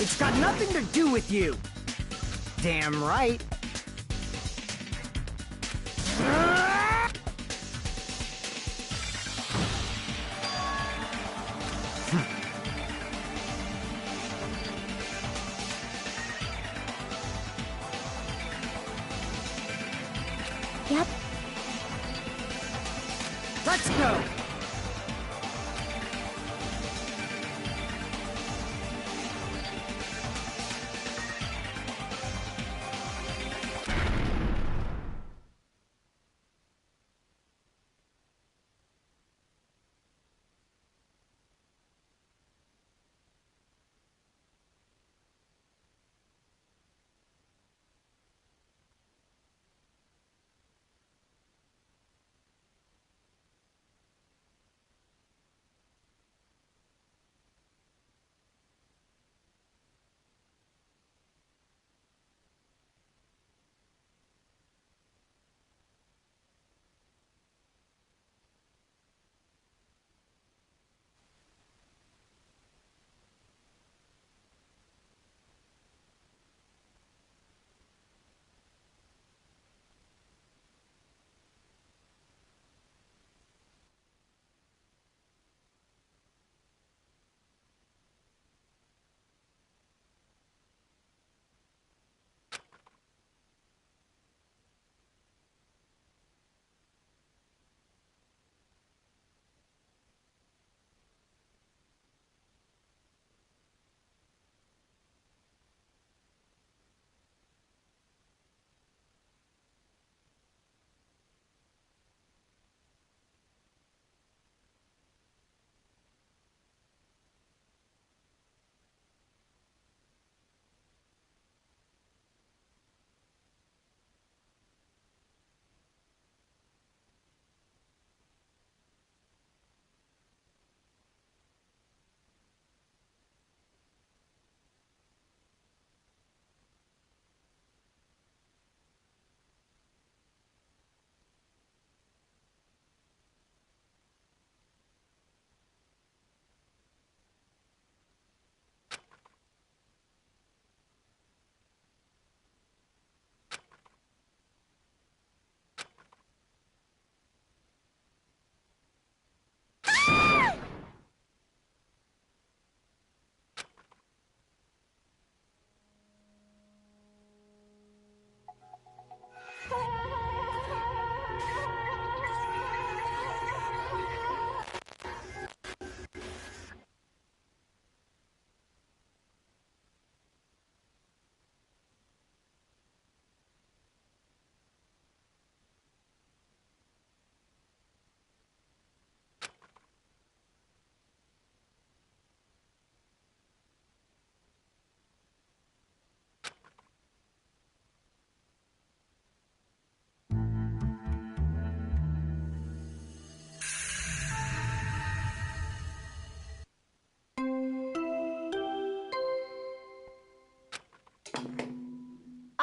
It's got nothing to do with you! Damn right. Yep. Let's go!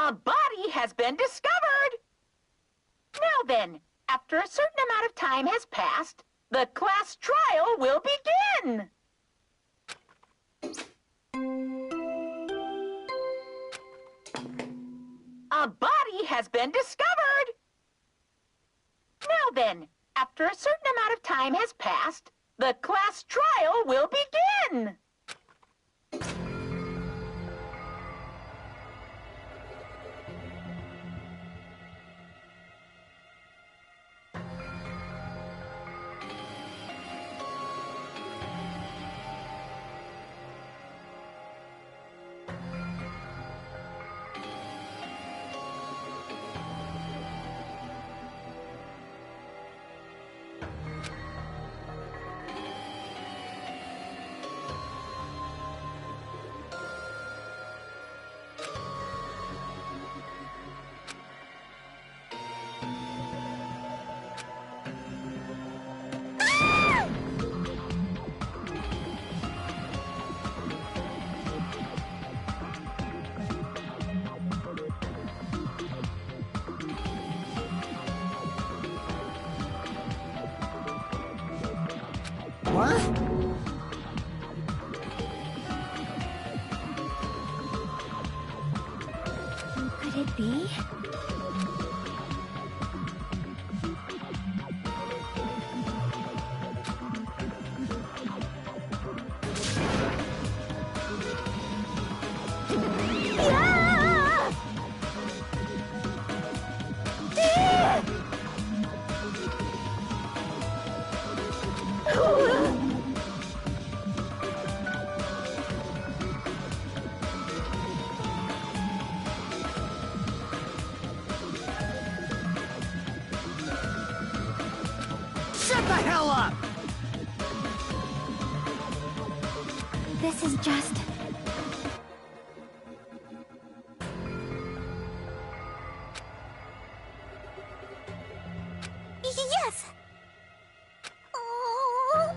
A body has been discovered! Now then, after a certain amount of time has passed, the class trial will begin! A body has been discovered! Now then, after a certain amount of time has passed, the class trial will begin! What? Shut the hell up! This is just... Yes! Oh.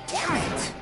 Damn it!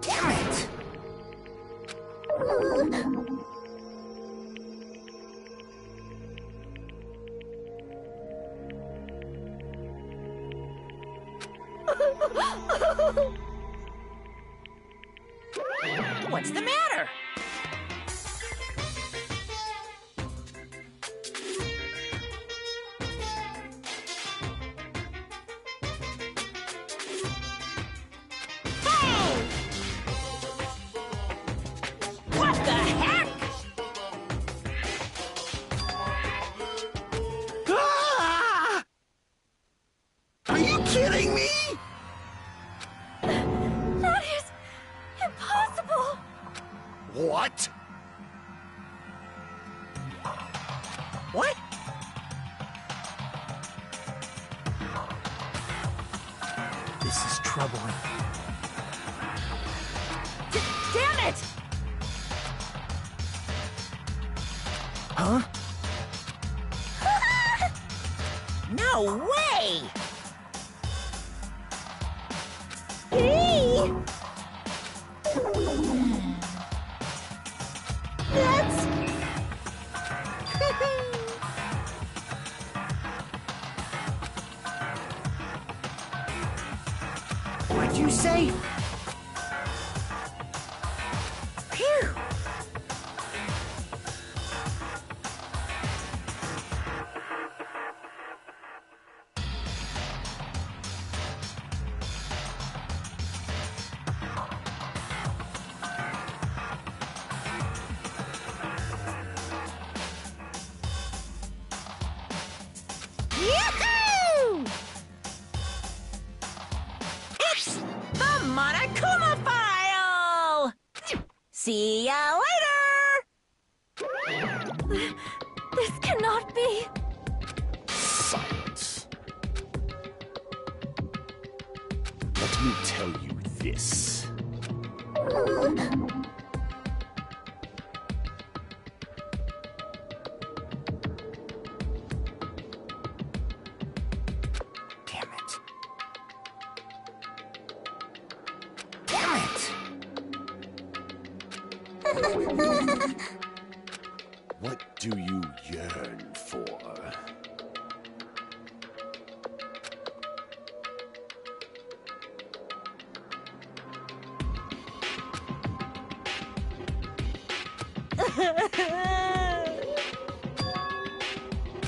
Damn it! What's the matter? Hey! What the heck? Ah! Are you kidding me? That is impossible! What? What? This is troubling. Damn it! Huh? No way! Hey! That's... What'd you say? Phew! Yahoo! It's the Monokuma file! See ya later! This cannot be... Silence. Let me tell you this. Damn it. Damn it! What do you yearn for?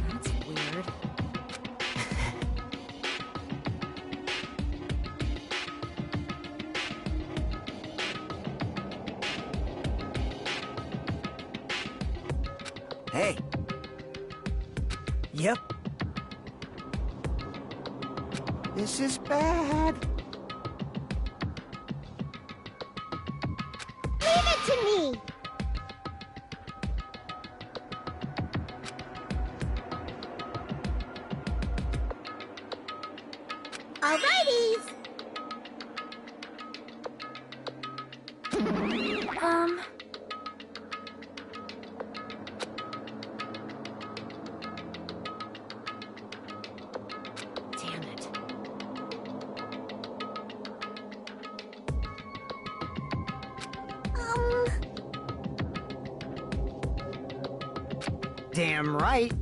That's weird. Hey. Yep. This is bad. Leave it to me! Alrighties! Damn right.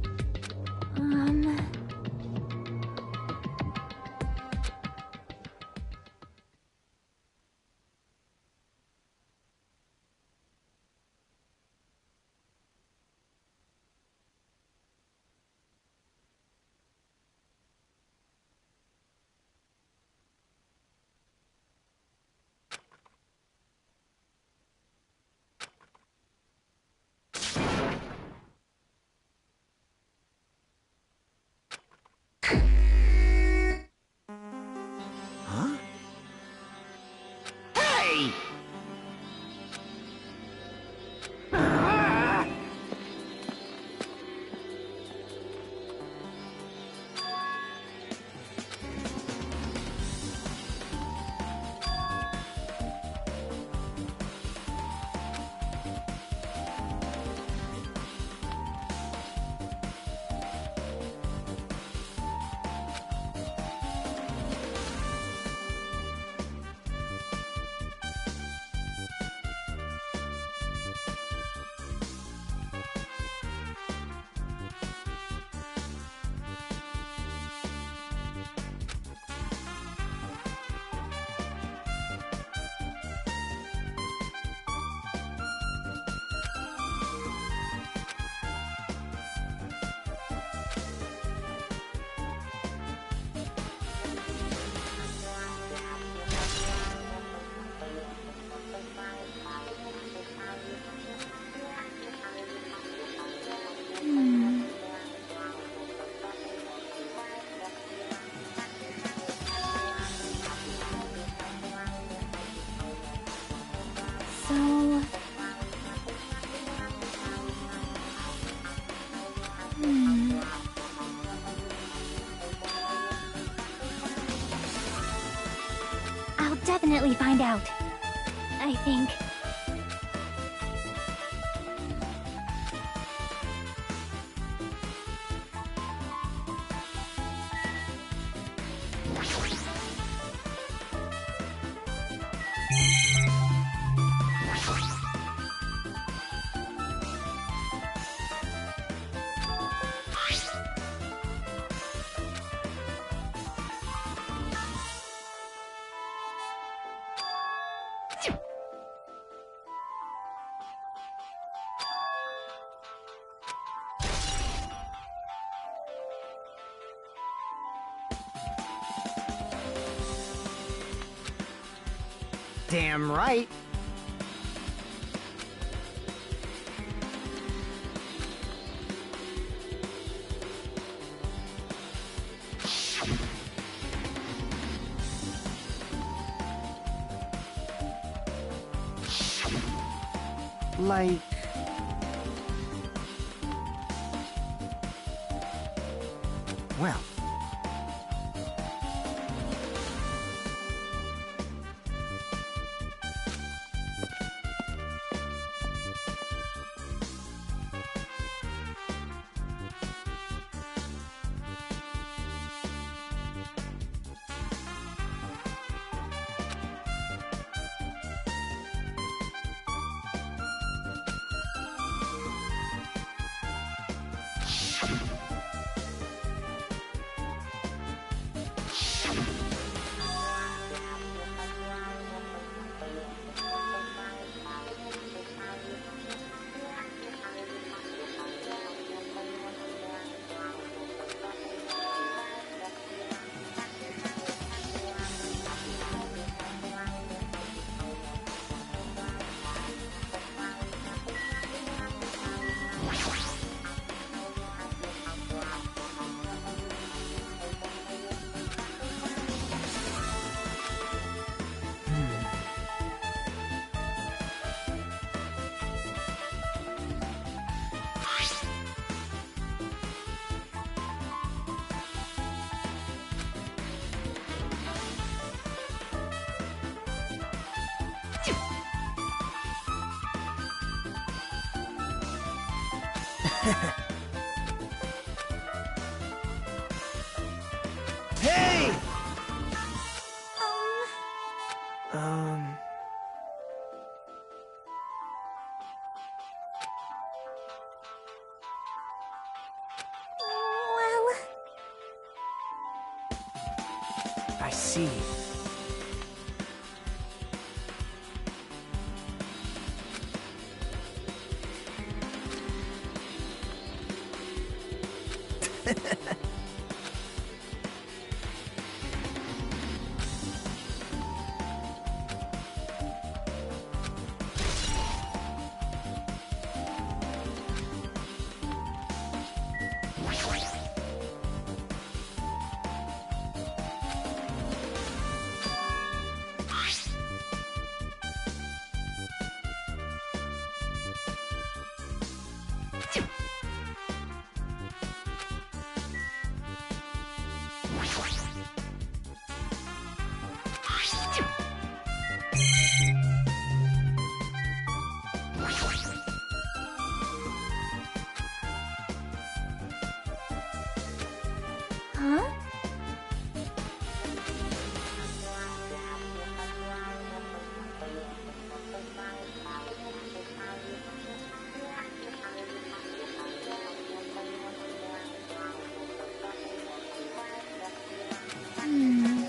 Huh? Hey! So... I'll definitely find out. I think. Damn right. Like... Well... Hey! Um... see. Huh? Hmm.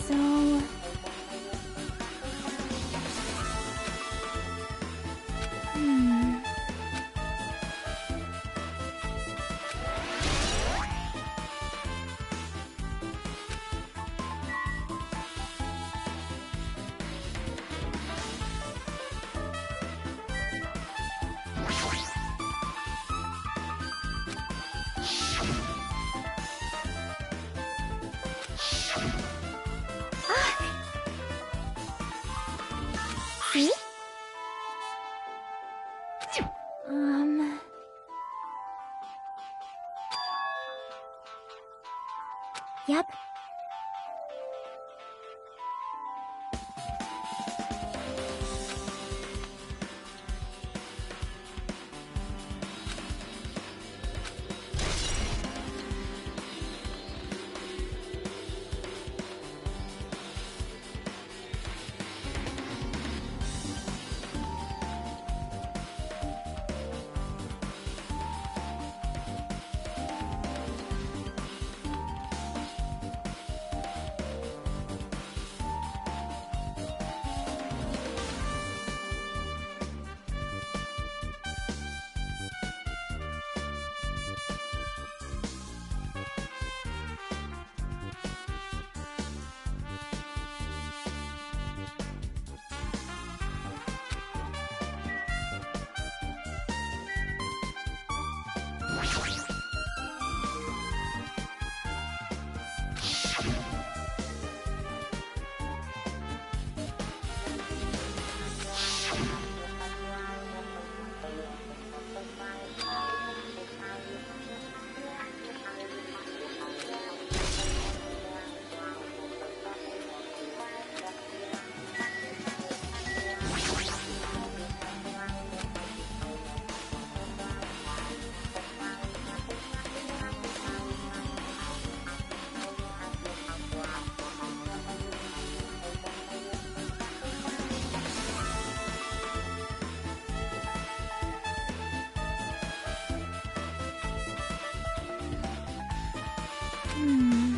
So... Hmm. See? Yep. Hmm.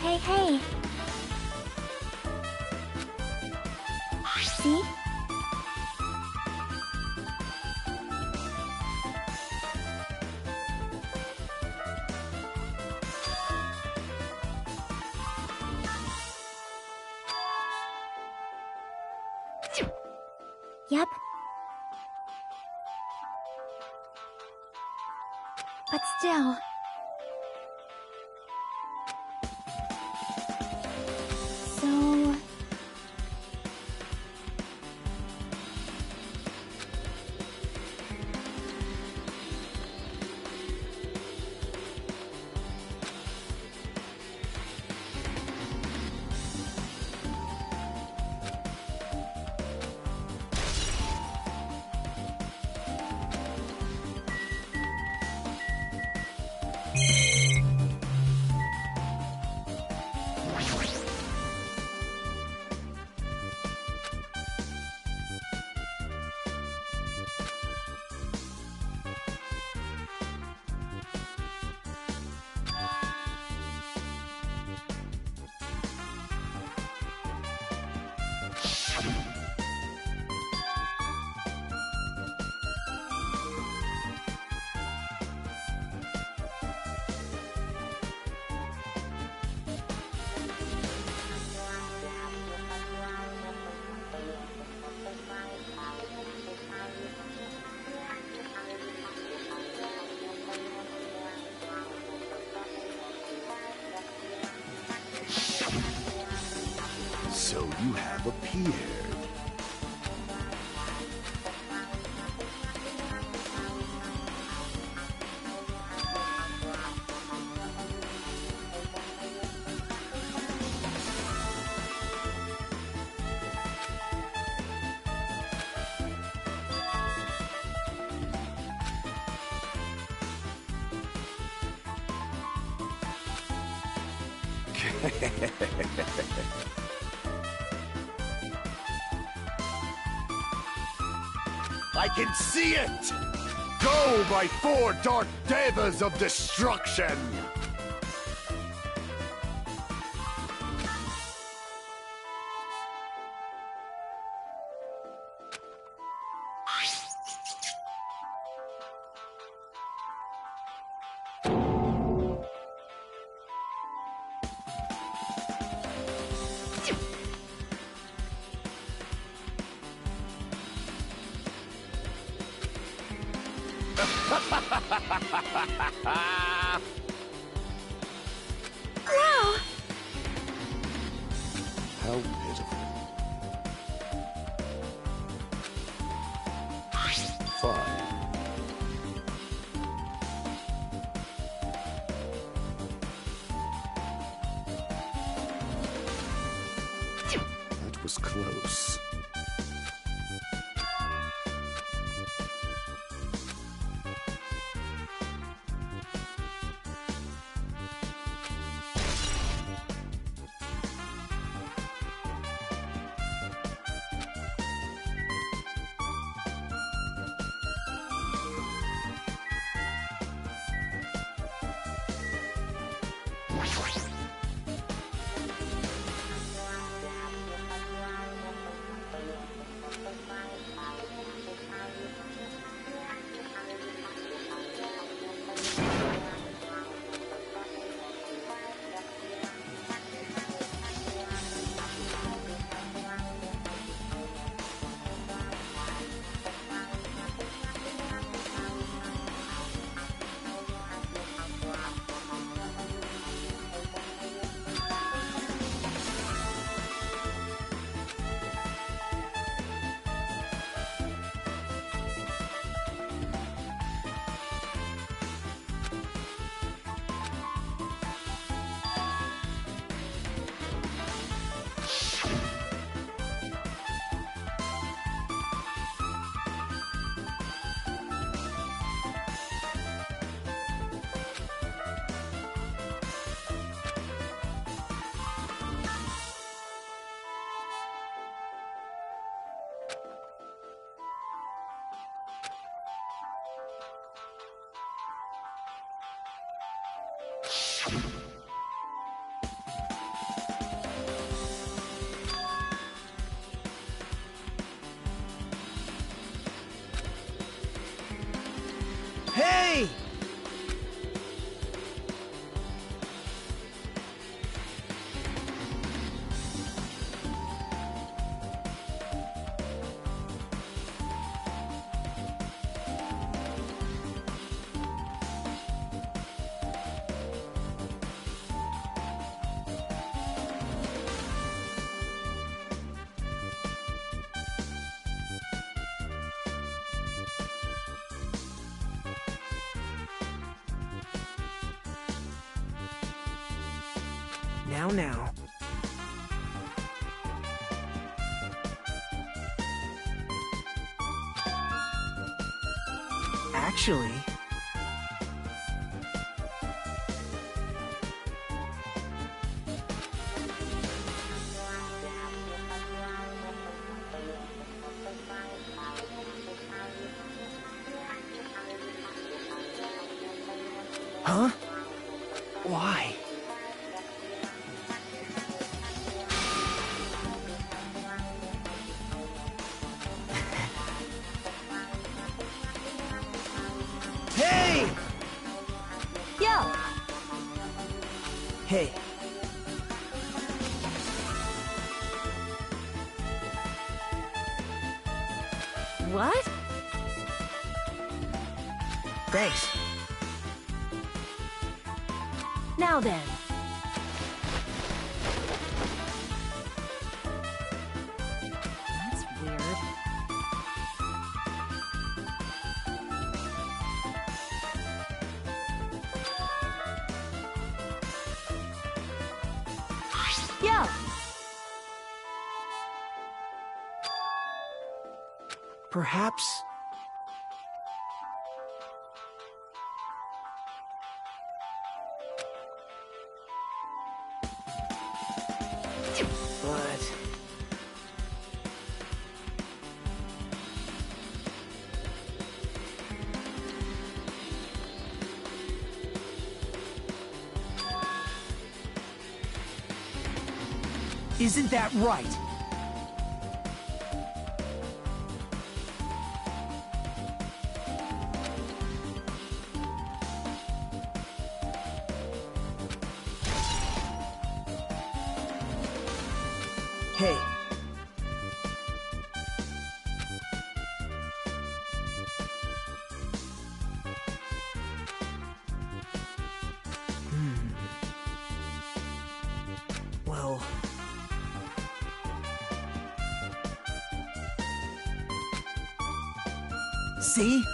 Hey, hey. See? Yep. But still... So... I can see it! Go, my four dark devas of destruction! Wow! How pitiful. Fine. That was close. Hey! Now. Actually... Huh? Why? Hey! Yo! Hey. What? Thanks. Now then. That's weird. Yo! Perhaps... Isn't that right? Hey. Well... See?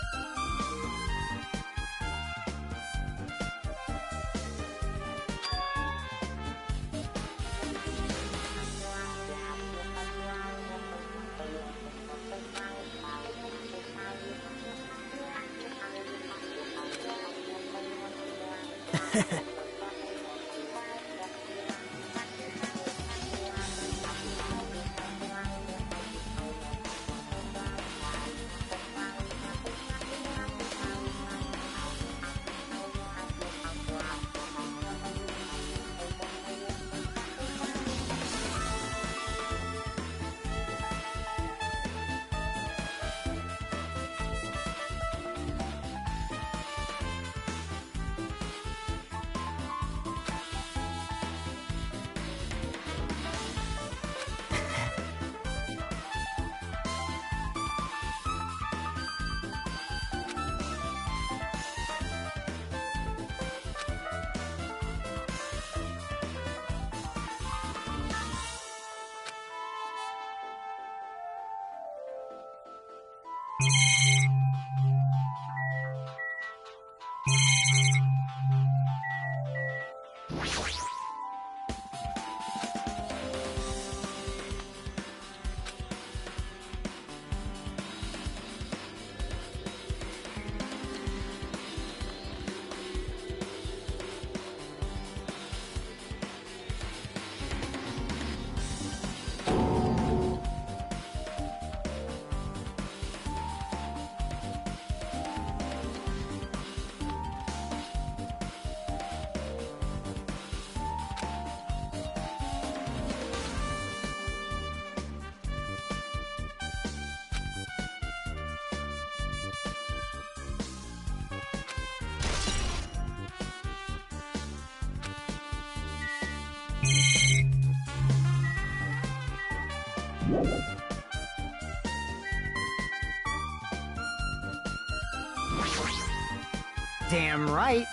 Damn right.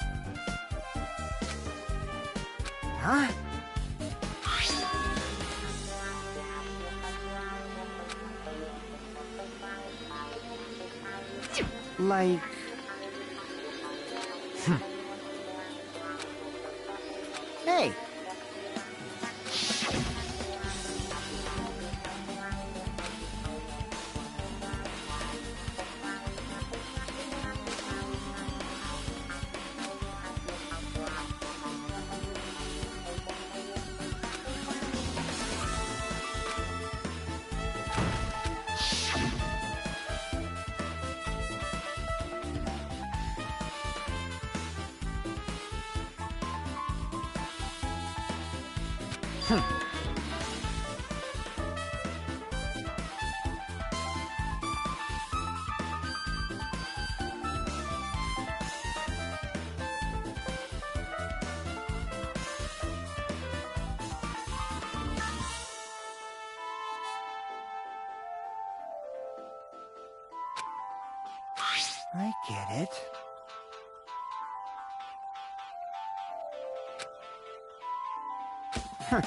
Huh? Like... Hey! I get it. Huh.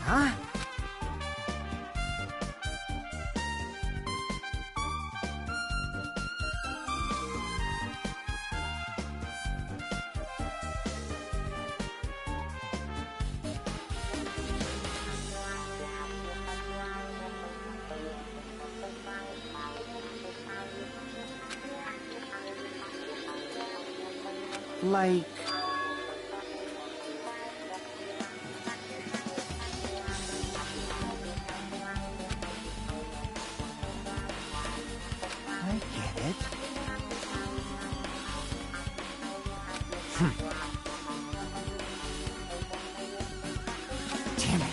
Huh? Like... I get it. Damn it.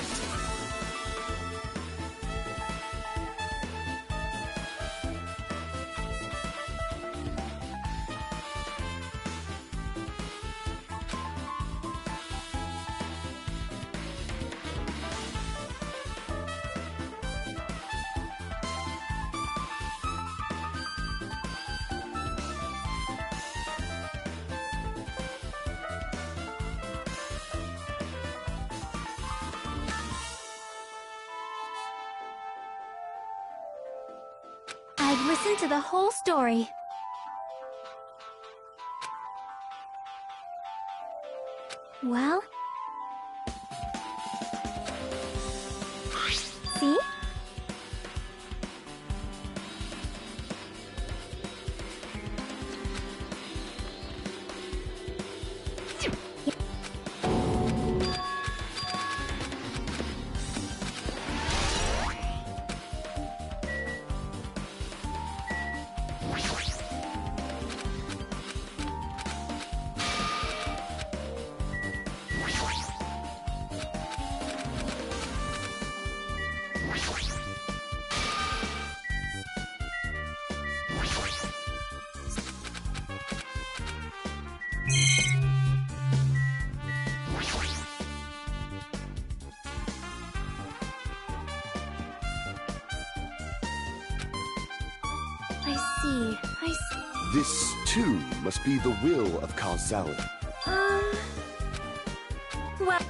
I've listened to the whole story. Well? See? I see. This, too, must be the will of causality. Well...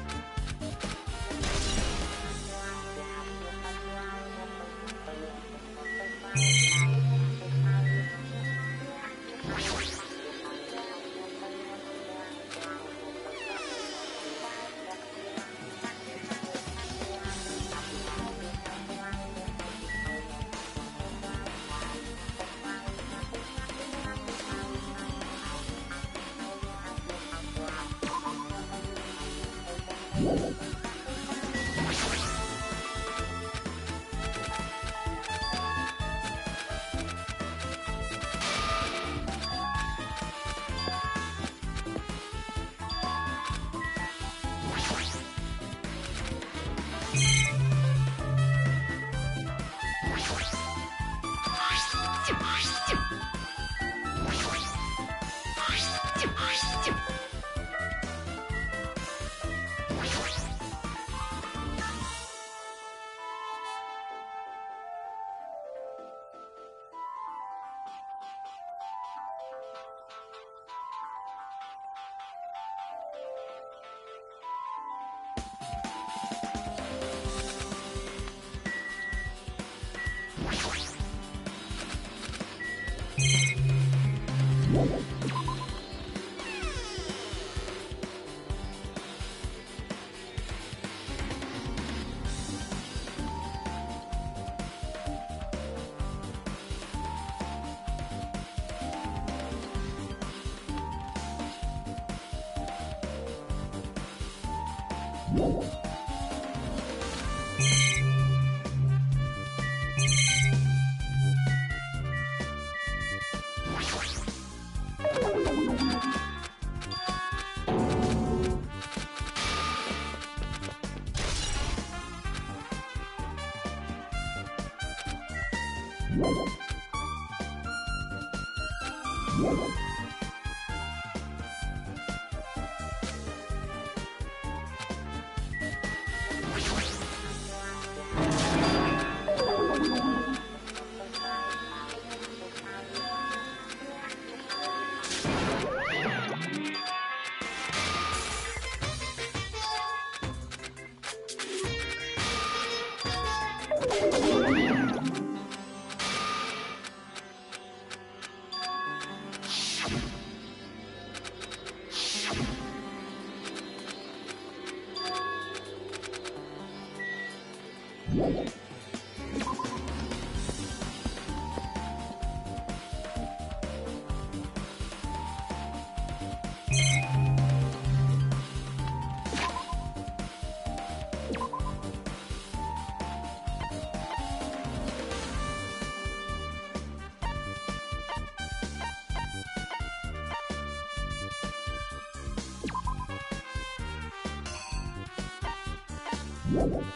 Um...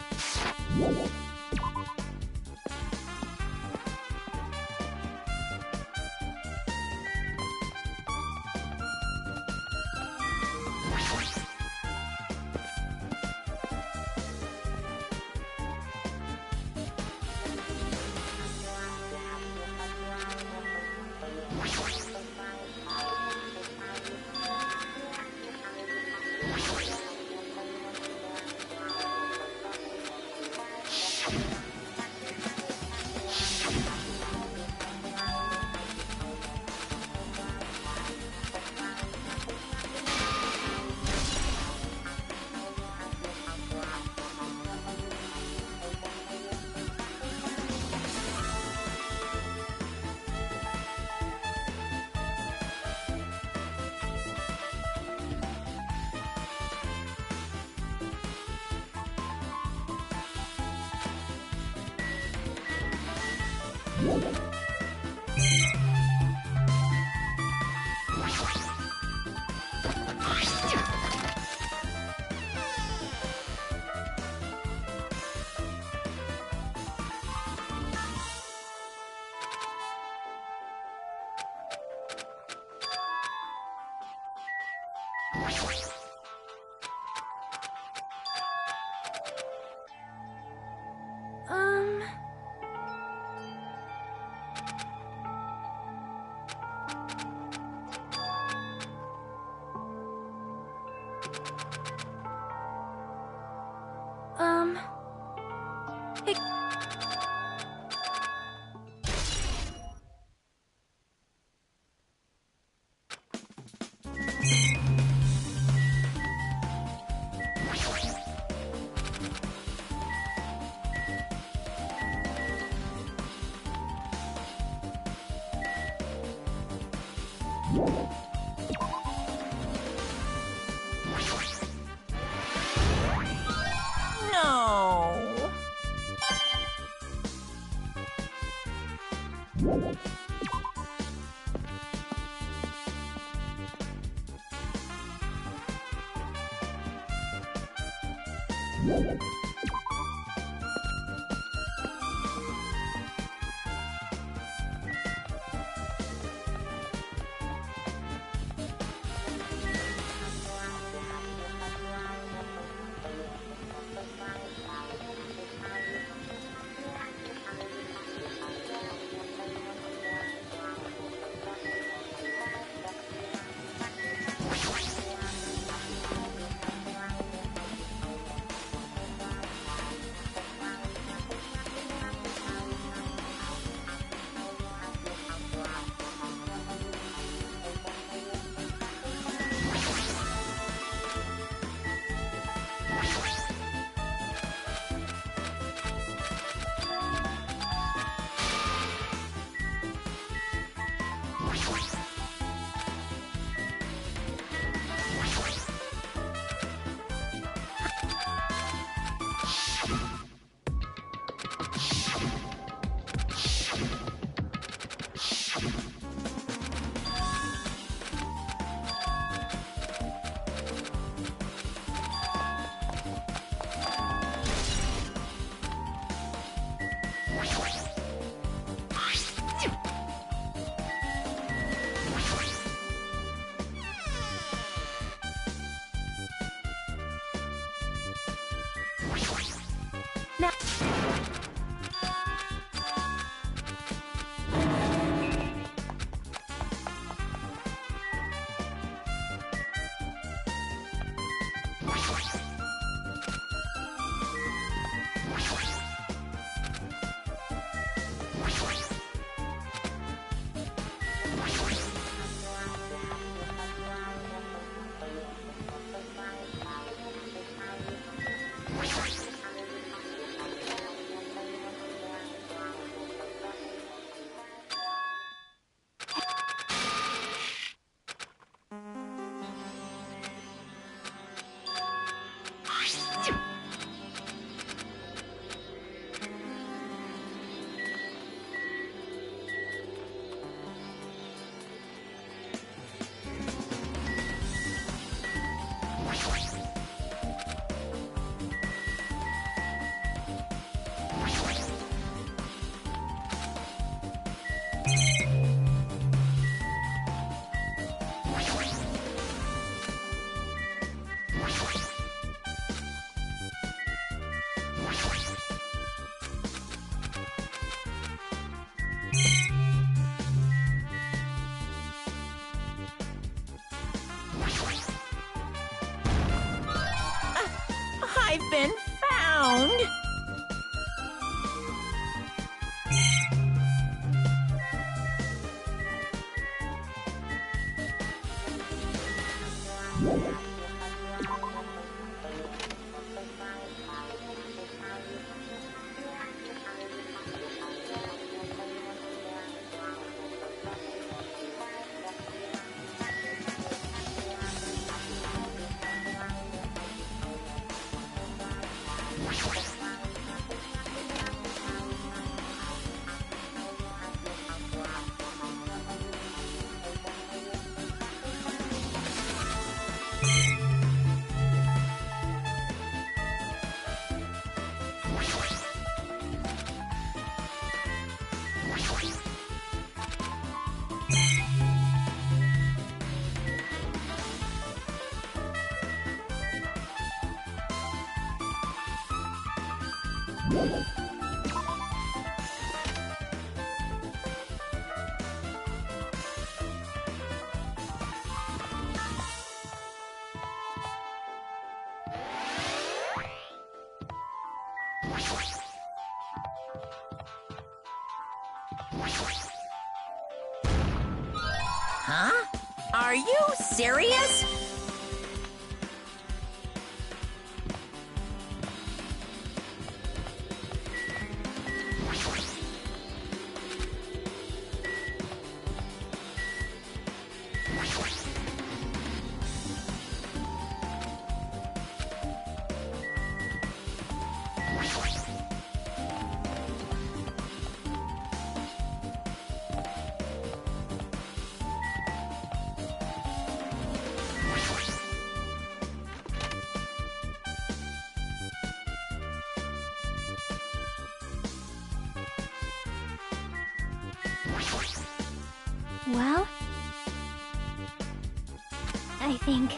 Um... Hey... No. Huh? Are you serious? Well, I think...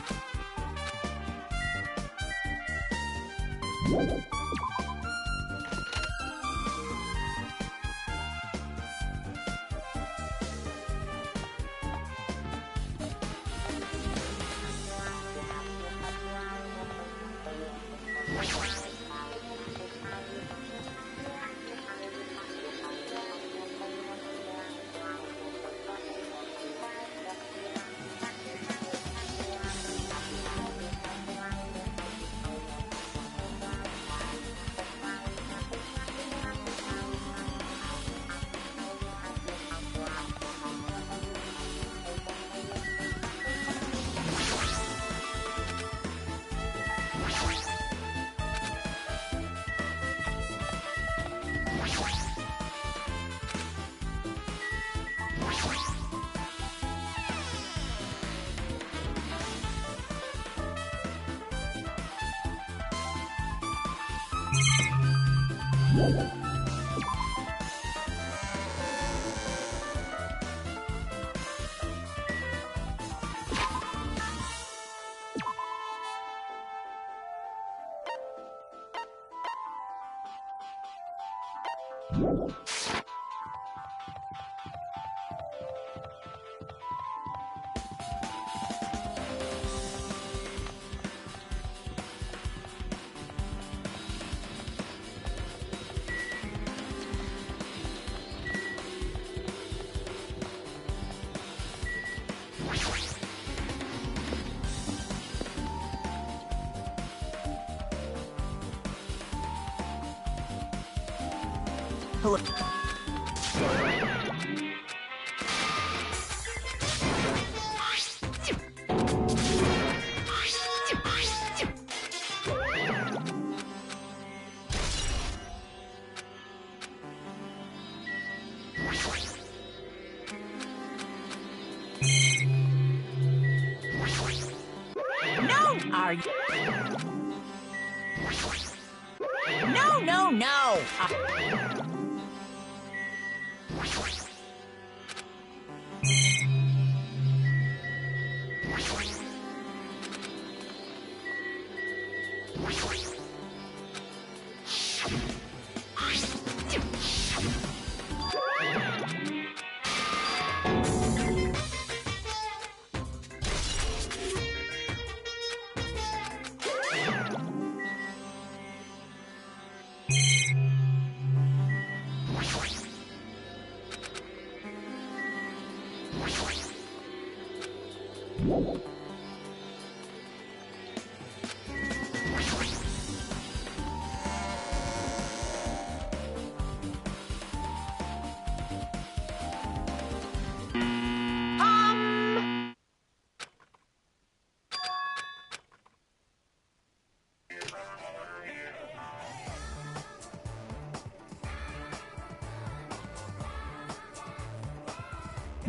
Hello. No! Are you... No, no, no!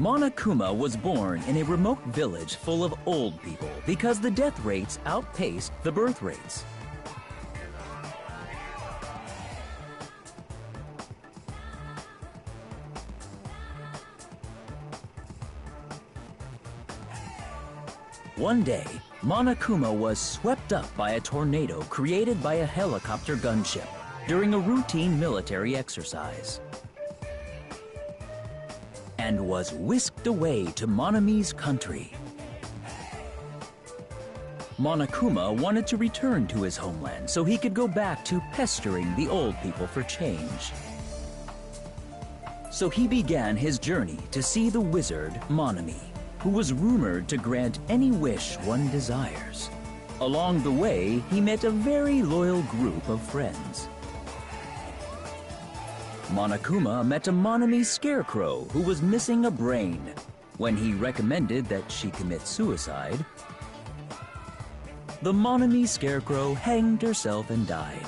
Monokuma was born in a remote village full of old people because the death rates outpaced the birth rates. One day, Monokuma was swept up by a tornado created by a helicopter gunship during a routine military exercise, and was whisked away to Monami's country. Monokuma wanted to return to his homeland so he could go back to pestering the old people for change. So he began his journey to see the wizard Monami, who was rumored to grant any wish one desires. Along the way, he met a very loyal group of friends. Monokuma met a Monami scarecrow who was missing a brain. When he recommended that she commit suicide, the Monami scarecrow hanged herself and died.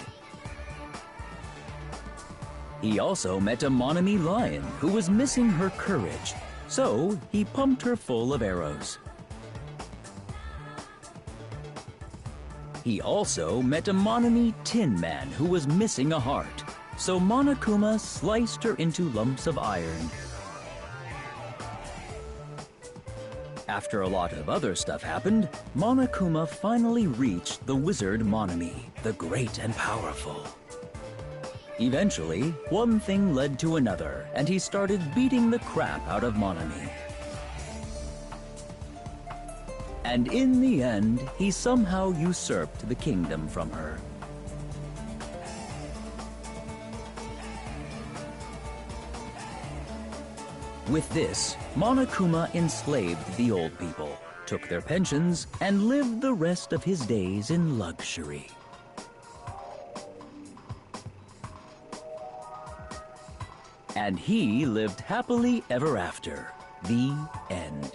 He also met a Monami lion who was missing her courage, so he pumped her full of arrows. He also met a Monami tin man who was missing a heart, so Monokuma sliced her into lumps of iron. After a lot of other stuff happened, Monokuma finally reached the wizard Monami, the great and powerful. Eventually, one thing led to another, and he started beating the crap out of Monami. And in the end, he somehow usurped the kingdom from her. With this, Monokuma enslaved the old people, took their pensions, and lived the rest of his days in luxury. And he lived happily ever after. The end.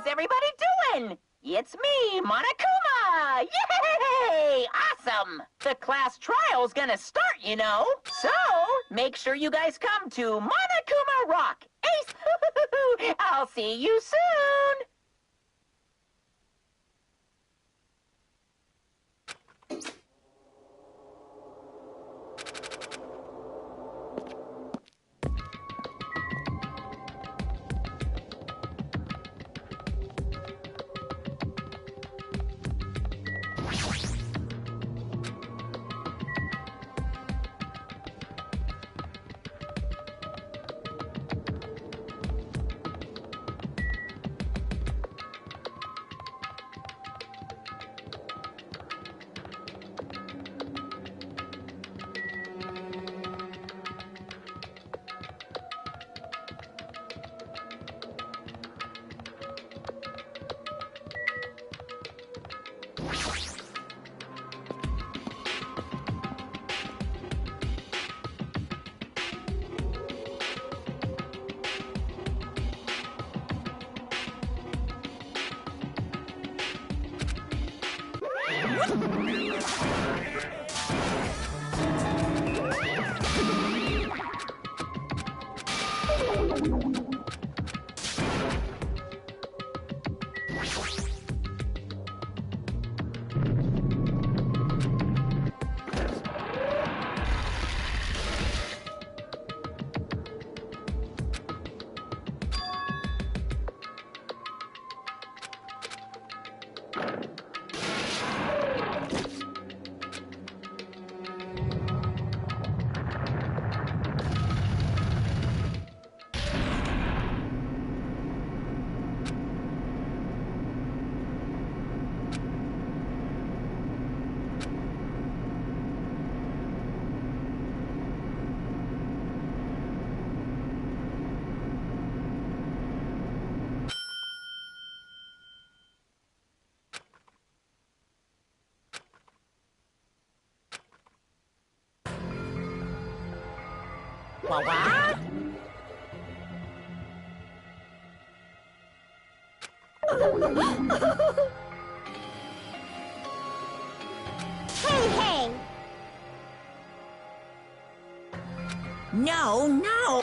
Everybody doing? It's me, Monokuma! Yay! Awesome! The class trial's gonna start, you know. So, make sure you guys come to Monokuma Rock. Ace! I'll see you soon! What? Hey, hey! No, no!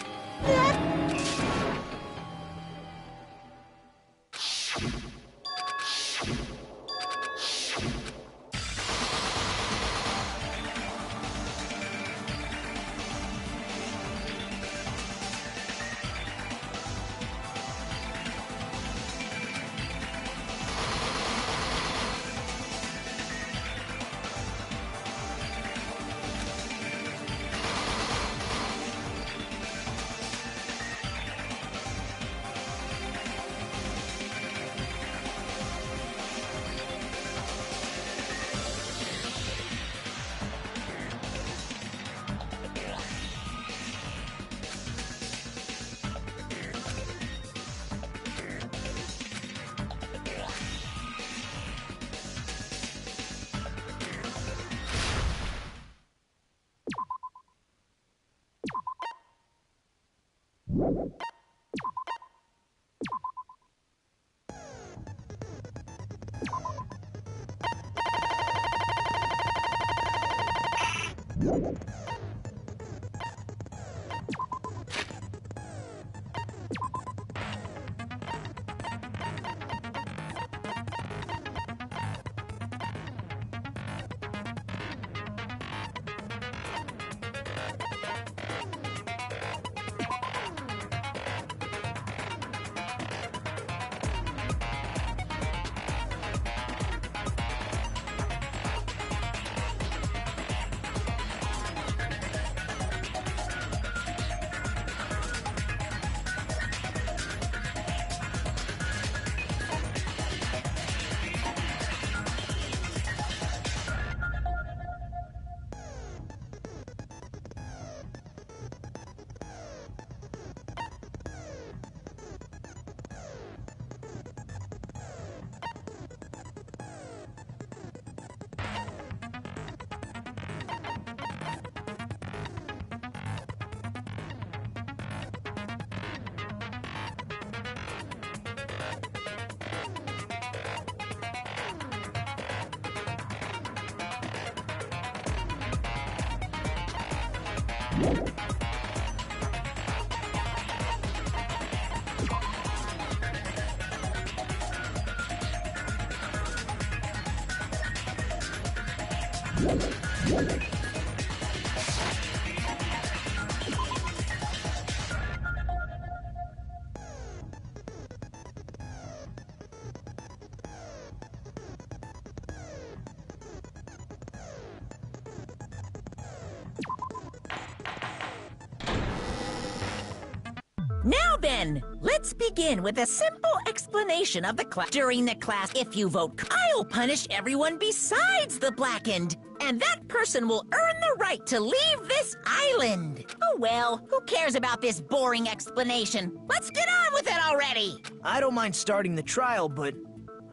Now then, let's begin with a simple explanation of the class. During the class, if you vote, I'll punish everyone besides the blackened, and that person will earn the right to leave this island. Oh well, who cares about this boring explanation? Let's get on with it already! I don't mind starting the trial, but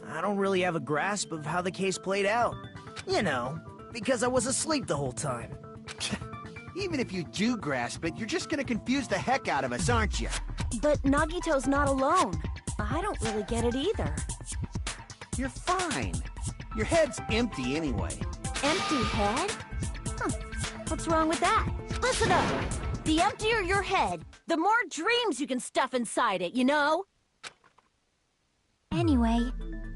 I don't really have a grasp of how the case played out. You know, because I was asleep the whole time. Even if you do grasp it, you're just gonna confuse the heck out of us, aren't you? But Nagito's not alone. I don't really get it either. You're fine. Your head's empty anyway. Empty head? Huh. What's wrong with that? Listen up. The emptier your head, the more dreams you can stuff inside it, you know? Anyway,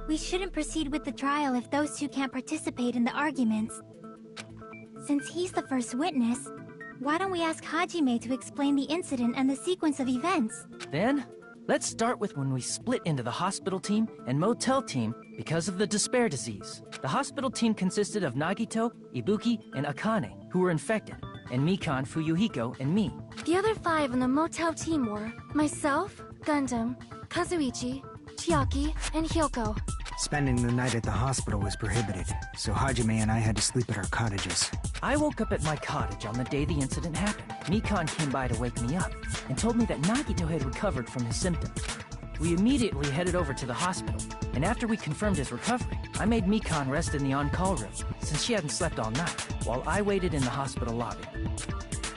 we shouldn't proceed with the trial if those two can't participate in the arguments. Since he's the first witness, why don't we ask Hajime to explain the incident and the sequence of events? Then, let's start with when we split into the hospital team and motel team because of the despair disease. The hospital team consisted of Nagito, Ibuki, and Akane, who were infected, and Mikan, Fuyuhiko, and me. The other 5 on the motel team were myself, Gundam, Kazuichi, Chiaki, and Hyoko. Spending the night at the hospital was prohibited, so Hajime and I had to sleep at our cottages. I woke up at my cottage on the day the incident happened. Mikan came by to wake me up and told me that Nagito had recovered from his symptoms. We immediately headed over to the hospital, and after we confirmed his recovery, I made Mikan rest in the on-call room, since she hadn't slept all night, while I waited in the hospital lobby.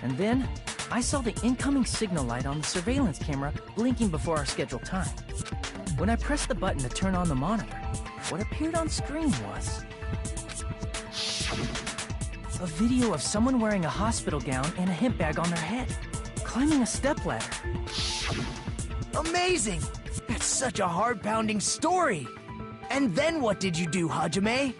And then, I saw the incoming signal light on the surveillance camera blinking before our scheduled time. When I pressed the button to turn on the monitor, what appeared on screen was a video of someone wearing a hospital gown and a hemp bag on their head, climbing a stepladder. Amazing! That's such a heart-pounding story! And then what did you do, Hajime?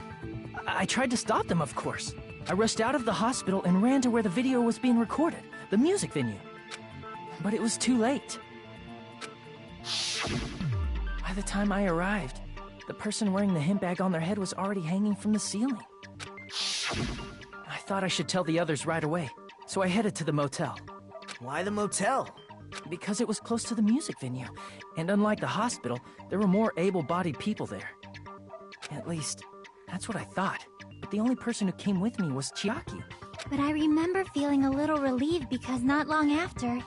I tried to stop them, of course. I rushed out of the hospital and ran to where the video was being recorded, the music venue. But it was too late. By the time I arrived, the person wearing the hemp bag on their head was already hanging from the ceiling. I thought I should tell the others right away, so I headed to the motel. Why the motel? Because it was close to the music venue, and unlike the hospital, there were more able-bodied people there. At least, that's what I thought. But the only person who came with me was Chiaki. But I remember feeling a little relieved because not long after,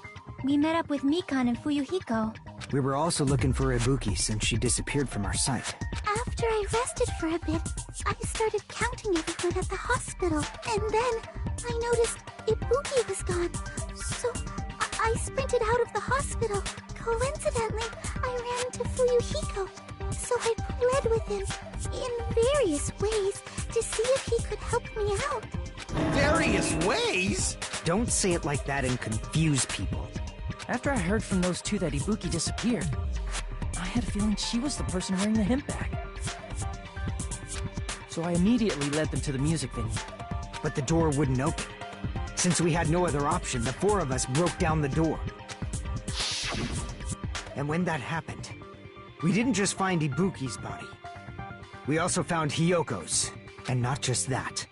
we met up with Mikan and Fuyuhiko. We were also looking for Ibuki since she disappeared from our sight. After I rested for a bit, I started counting everyone at the hospital. And then I noticed Ibuki was gone. So I I sprinted out of the hospital. Coincidentally, I ran into Fuyuhiko, so I pled with him in various ways to see if he could help me out. Various ways? Don't say it like that and confuse people. After I heard from those two that Ibuki disappeared, I had a feeling she was the person wearing the hemp bag. So I immediately led them to the music venue. But the door wouldn't open. Since we had no other option, the four of us broke down the door. And when that happened, we didn't just find Ibuki's body. We also found Hiyoko's. And not just that.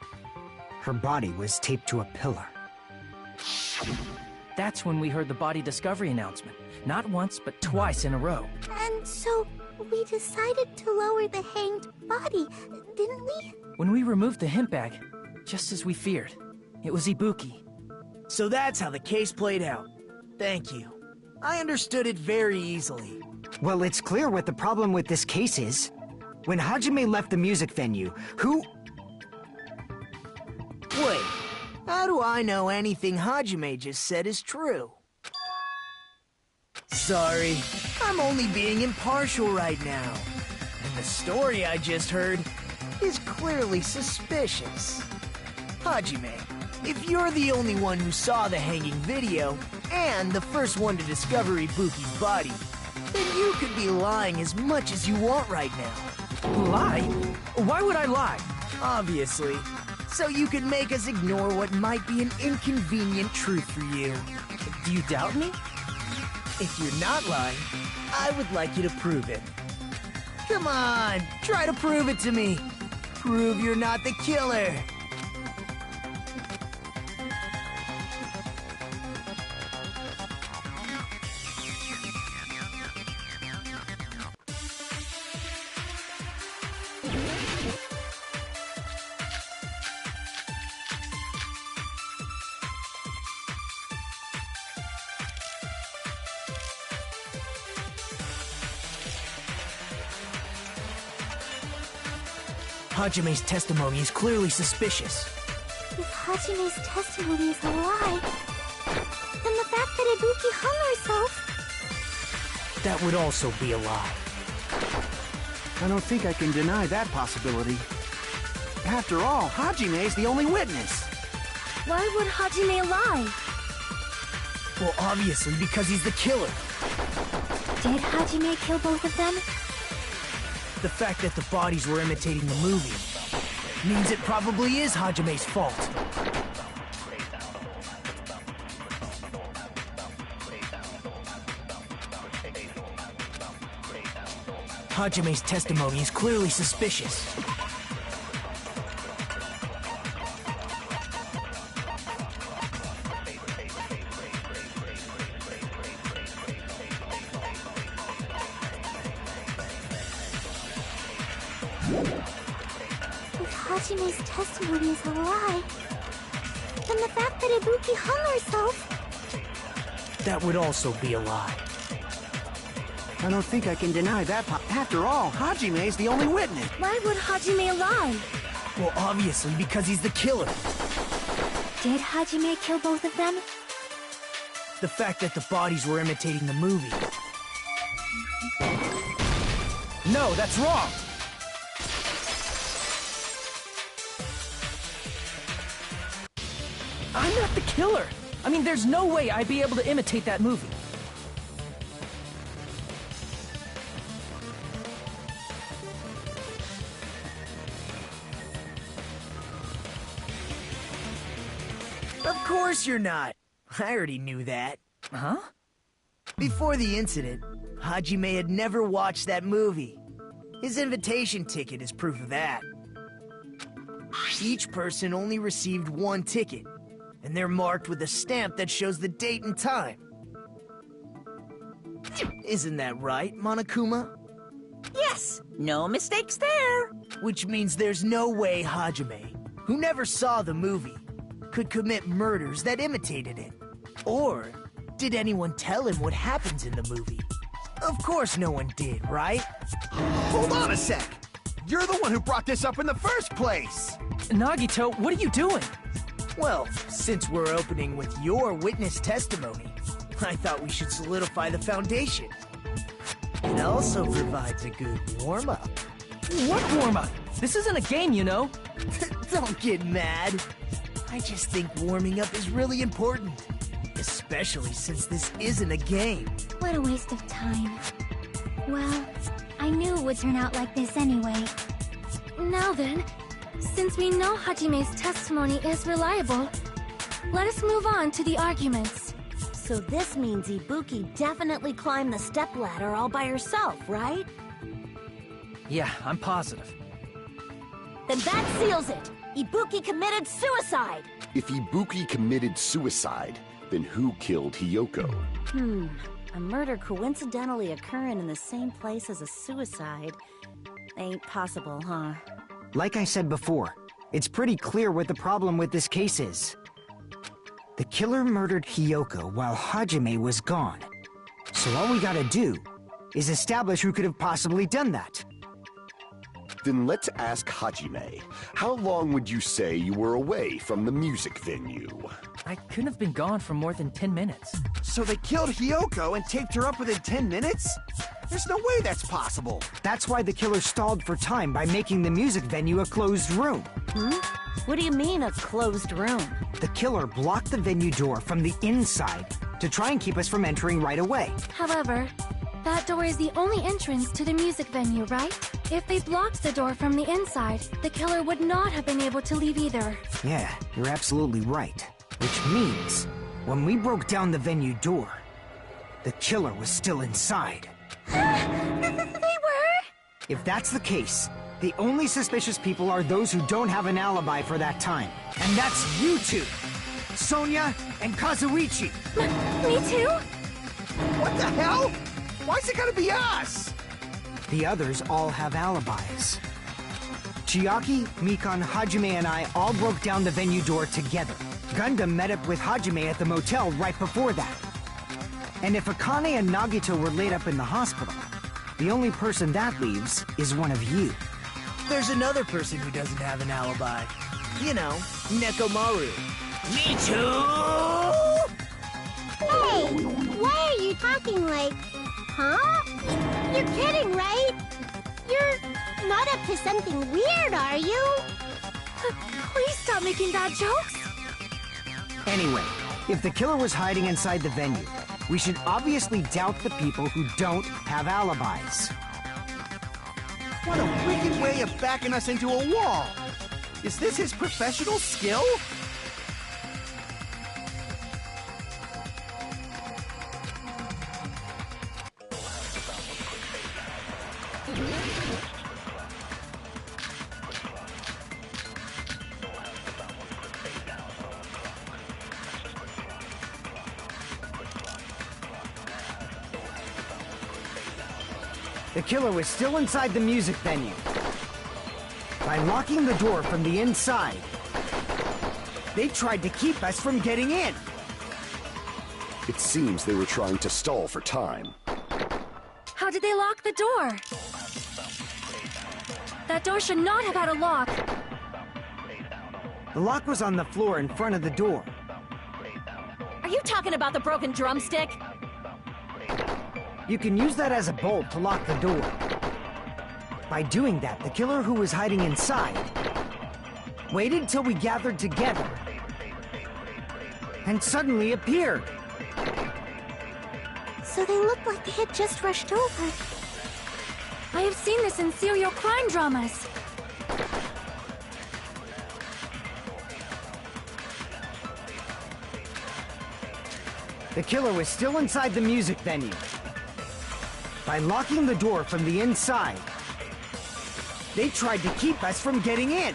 Her body was taped to a pillar. That's when we heard the body discovery announcement. Not once, but twice in a row. And so we decided to lower the hanged body, didn't we? When we removed the hemp bag, just as we feared, it was Ibuki. So that's how the case played out. Thank you. I understood it very easily. Well, it's clear what the problem with this case is. When Hajime left the music venue, who... Wait, how do I know anything Hajime just said is true? Sorry, I'm only being impartial right now. And the story I just heard is clearly suspicious. Hajime, if you're the only one who saw the hanging video, and the first one to discover Ibuki's body, then you could be lying as much as you want right now. Lie? Why would I lie? Obviously. So you can make us ignore what might be an inconvenient truth for you. Do you doubt me? If you're not lying, I would like you to prove it. Come on, try to prove it to me. Prove you're not the killer. Hajime's testimony is clearly suspicious. If Hajime's testimony is a lie, then the fact that Ibuki hung herself... That would also be a lie. I don't think I can deny that possibility. After all, Hajime's the only witness. Why would Hajime lie? Well, obviously, because he's the killer. Did Hajime kill both of them? The fact that the bodies were imitating the movie means it probably is Hajime's fault. Hajime's testimony is clearly suspicious. If Hajime's testimony is a lie, then the fact that Ibuki hung herself... That would also be a lie. I don't think I can deny that. After all, Hajime's the only witness. Why would Hajime lie? Well, obviously, because he's the killer. Did Hajime kill both of them? The fact that the bodies were imitating the movie. No, that's wrong! I'm not the killer! I mean, there's no way I'd be able to imitate that movie. Of course you're not. I already knew that. Huh? Before the incident, Hajime had never watched that movie. His invitation ticket is proof of that. Each person only received one ticket, and they're marked with a stamp that shows the date and time. Isn't that right, Monokuma? Yes, no mistakes there. Which means there's no way Hajime, who never saw the movie, could commit murders that imitated it. Or did anyone tell him what happens in the movie? Of course no one did, right? Hold on a sec! You're the one who brought this up in the first place! Nagito, what are you doing? Well, since we're opening with your witness testimony, I thought we should solidify the foundation. It also provides a good warm-up. What warm-up? This isn't a game, you know. Don't get mad. I just think warming up is really important. Especially since this isn't a game. What a waste of time. Well, I knew it would turn out like this anyway. Now then, since we know Hajime's testimony is reliable, let us move on to the arguments. So this means Ibuki definitely climbed the stepladder all by herself, right? Yeah, I'm positive. Then that seals it! Ibuki committed suicide! If Ibuki committed suicide, then who killed Hiyoko? A murder coincidentally occurring in the same place as a suicide ain't possible, huh? Like I said before, it's pretty clear what the problem with this case is. The killer murdered Hiyoko while Hajime was gone. So all we gotta do is establish who could have possibly done that. Then let's ask Hajime. How long would you say you were away from the music venue? I couldn't have been gone for more than 10 minutes. So they killed Hiyoko and taped her up within 10 minutes? There's no way that's possible. That's why the killer stalled for time by making the music venue a closed room. What do you mean, a closed room? The killer blocked the venue door from the inside to try and keep us from entering right away. However, that door is the only entrance to the music venue, right? If they blocked the door from the inside, the killer would not have been able to leave either. Yeah, you're absolutely right. Which means, when we broke down the venue door, the killer was still inside. They were? If that's the case, the only suspicious people are those who don't have an alibi for that time. And that's you two! Sonia and Kazuichi! Me too? What the hell? Why's it gotta be us? The others all have alibis. Chiaki, Mikan, Hajime, and I all broke down the venue door together. Gundam met up with Hajime at the motel right before that. And if Akane and Nagito were laid up in the hospital, the only person that leaves is one of you. There's another person who doesn't have an alibi. You know, Nekomaru. Me too! Hey, why are you talking like... Huh? You're kidding, right? You're not up to something weird, are you? Please stop making bad jokes. Anyway, if the killer was hiding inside the venue, we should obviously doubt the people who don't have alibis. What a wicked way of backing us into a wall! Is this his professional skill? The killer was still inside the music venue. By locking the door from the inside, they tried to keep us from getting in. It seems they were trying to stall for time. How did they lock the door? That door should not have had a lock. The lock was on the floor in front of the door. Are you talking about the broken drumstick? You can use that as a bolt to lock the door. By doing that, the killer who was hiding inside waited till we gathered together and suddenly appeared. So they look like they had just rushed over. I have seen this in serial crime dramas. The killer was still inside the music venue. By locking the door from the inside, they tried to keep us from getting in.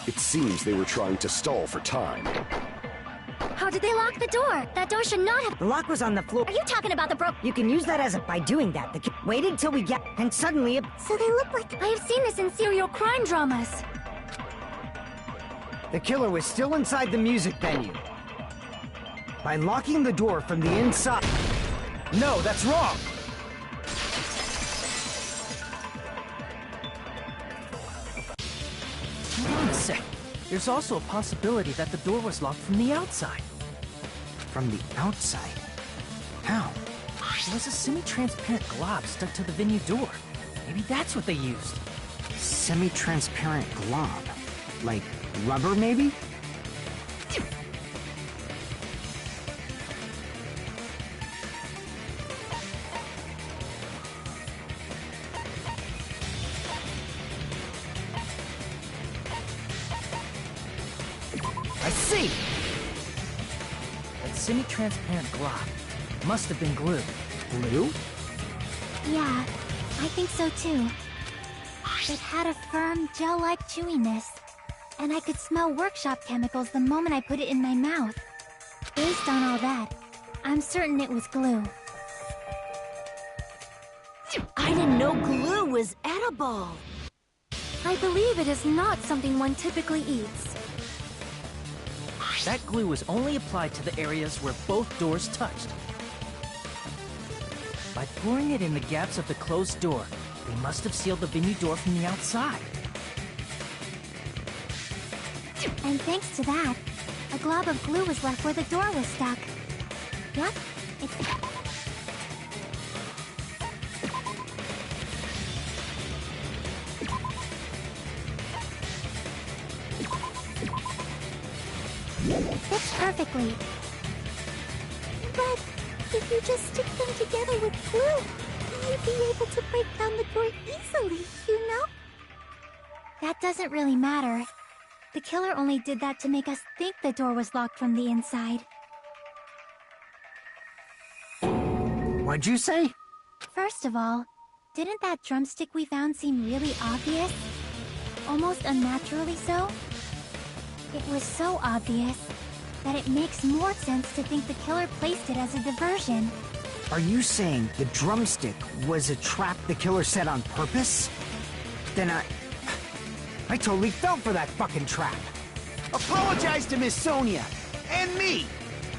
It seems they were trying to stall for time. How did they lock the door? That door should not have... The lock was on the floor. Are you talking about the You can use that as a... By doing that, the waited till we get... And suddenly... So they look like... I have seen this in serial crime dramas. The killer was still inside the music venue. By locking the door from the inside... No, that's wrong! Hold on a sec. There's also a possibility that the door was locked from the outside. from the outside. How? There was a semi-transparent glob stuck to the venue door. Maybe that's what they used. Semi-transparent glob? Like rubber, maybe? I see! That semi-transparent glob must have been glue. Glue? Yeah, I think so too. It had a firm, gel-like chewiness. And I could smell workshop chemicals the moment I put it in my mouth. Based on all that, I'm certain it was glue. I didn't know glue was edible. I believe it is not something one typically eats. That glue was only applied to the areas where both doors touched. By pouring it in the gaps of the closed door, they must have sealed the venue door from the outside. And thanks to that, a glob of glue was left where the door was stuck. Yep, it's... fits perfectly. But if you just stick them together with glue, you'd be able to break down the door easily, you know? That doesn't really matter. The killer only did that to make us think the door was locked from the inside. What'd you say? First of all, didn't that drumstick we found seem really obvious? Almost unnaturally so? It was so obvious that it makes more sense to think the killer placed it as a diversion. Are you saying the drumstick was a trap the killer set on purpose? Then I totally fell for that fucking trap. Apologize to Miss Sonia and me.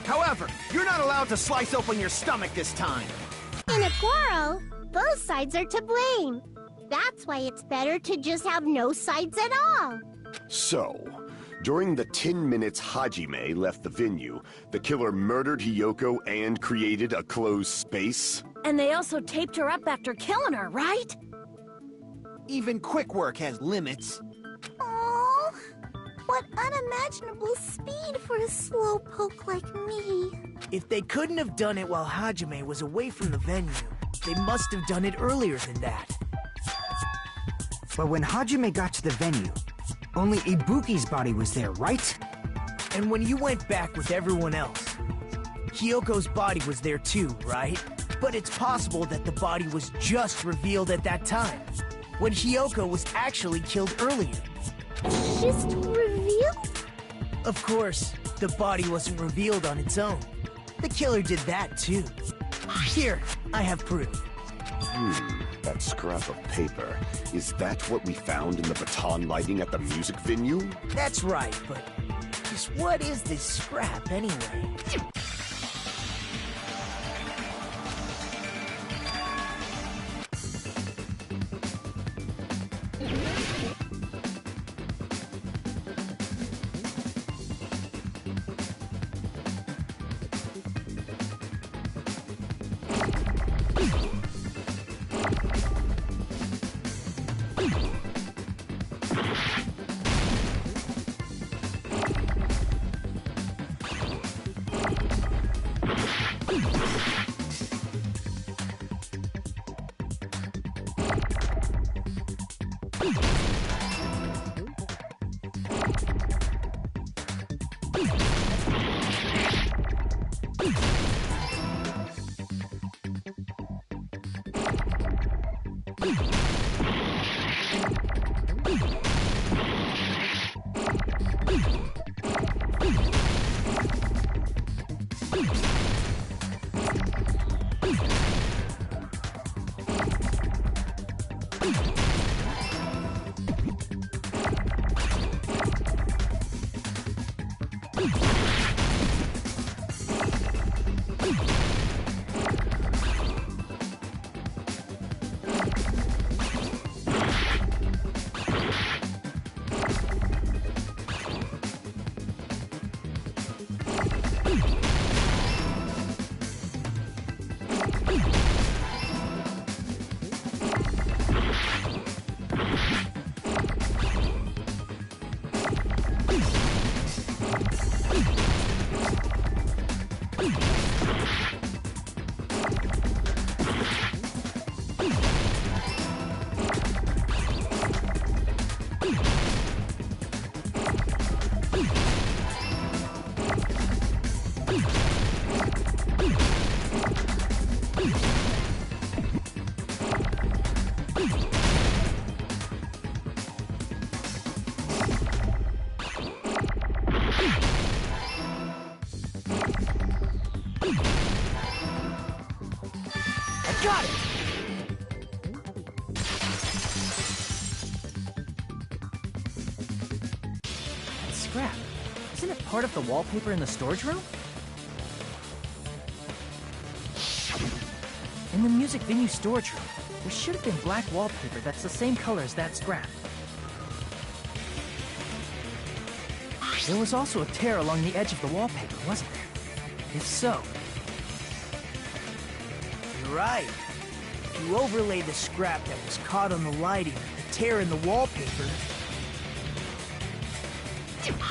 However, you're not allowed to slice open your stomach this time. In a quarrel, both sides are to blame. That's why it's better to just have no sides at all. So, during the 10 minutes Hajime left the venue, the killer murdered Hiyoko and created a closed space? And they also taped her up after killing her, right? Even quick work has limits. Oh, what unimaginable speed for a slowpoke like me. If they couldn't have done it while Hajime was away from the venue, they must have done it earlier than that. But when Hajime got to the venue, only Ibuki's body was there, right? And when you went back with everyone else, Hiyoko's body was there too, right? But it's possible that the body was just revealed at that time, when Hiyoko was actually killed earlier. Just revealed? Of course, the body wasn't revealed on its own. The killer did that too. Here, I have proof. That scrap of paper. Is that what we found in the baton lighting at the music venue? That's right, but just what is this scrap anyway? I got it! That scrap. Isn't it part of the wallpaper in the storage room? In the music venue storage room, there should have been black wallpaper that's the same color as that scrap. There was also a tear along the edge of the wallpaper, wasn't there? If so... You're right. If you overlay the scrap that was caught on the lighting with the tear in the wallpaper...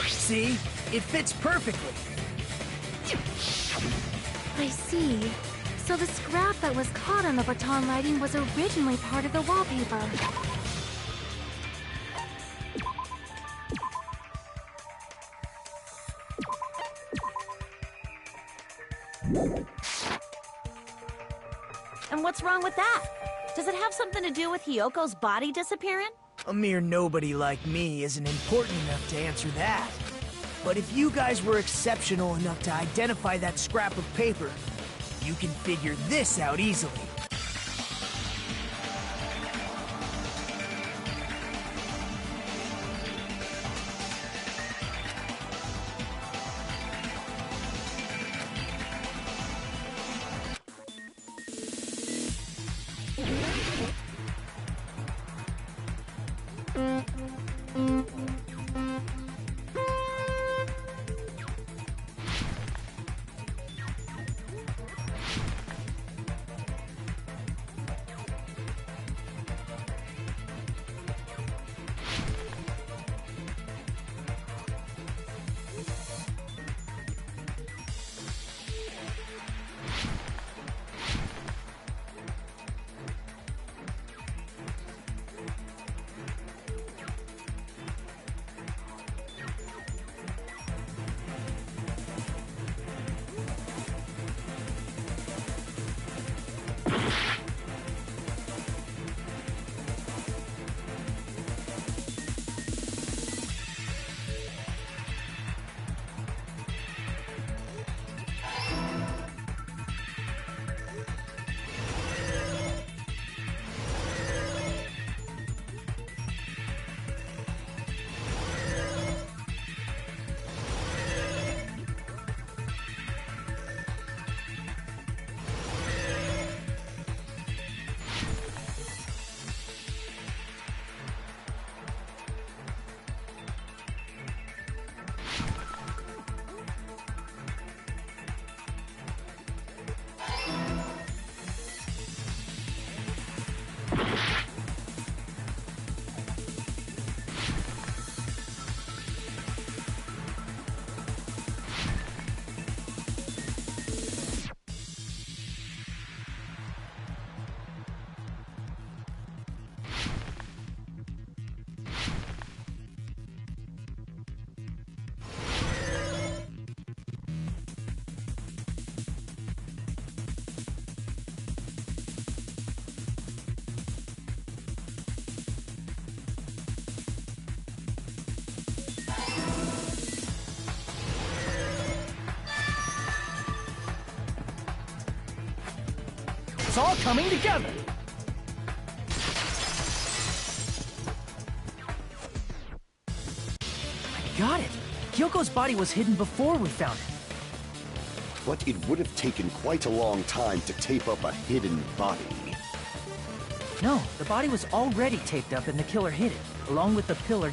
See? It fits perfectly. I see. So the scrap that was caught on the baton lighting was originally part of the wallpaper. And what's wrong with that? Does it have something to do with Hyoko's body disappearing? A mere nobody like me isn't important enough to answer that. But if you guys were exceptional enough to identify that scrap of paper, you can figure this out easily. It's all coming together! I got it! Hyoko's body was hidden before we found it. But it would have taken quite a long time to tape up a hidden body. No, the body was already taped up and the killer hid it, along with the pillar.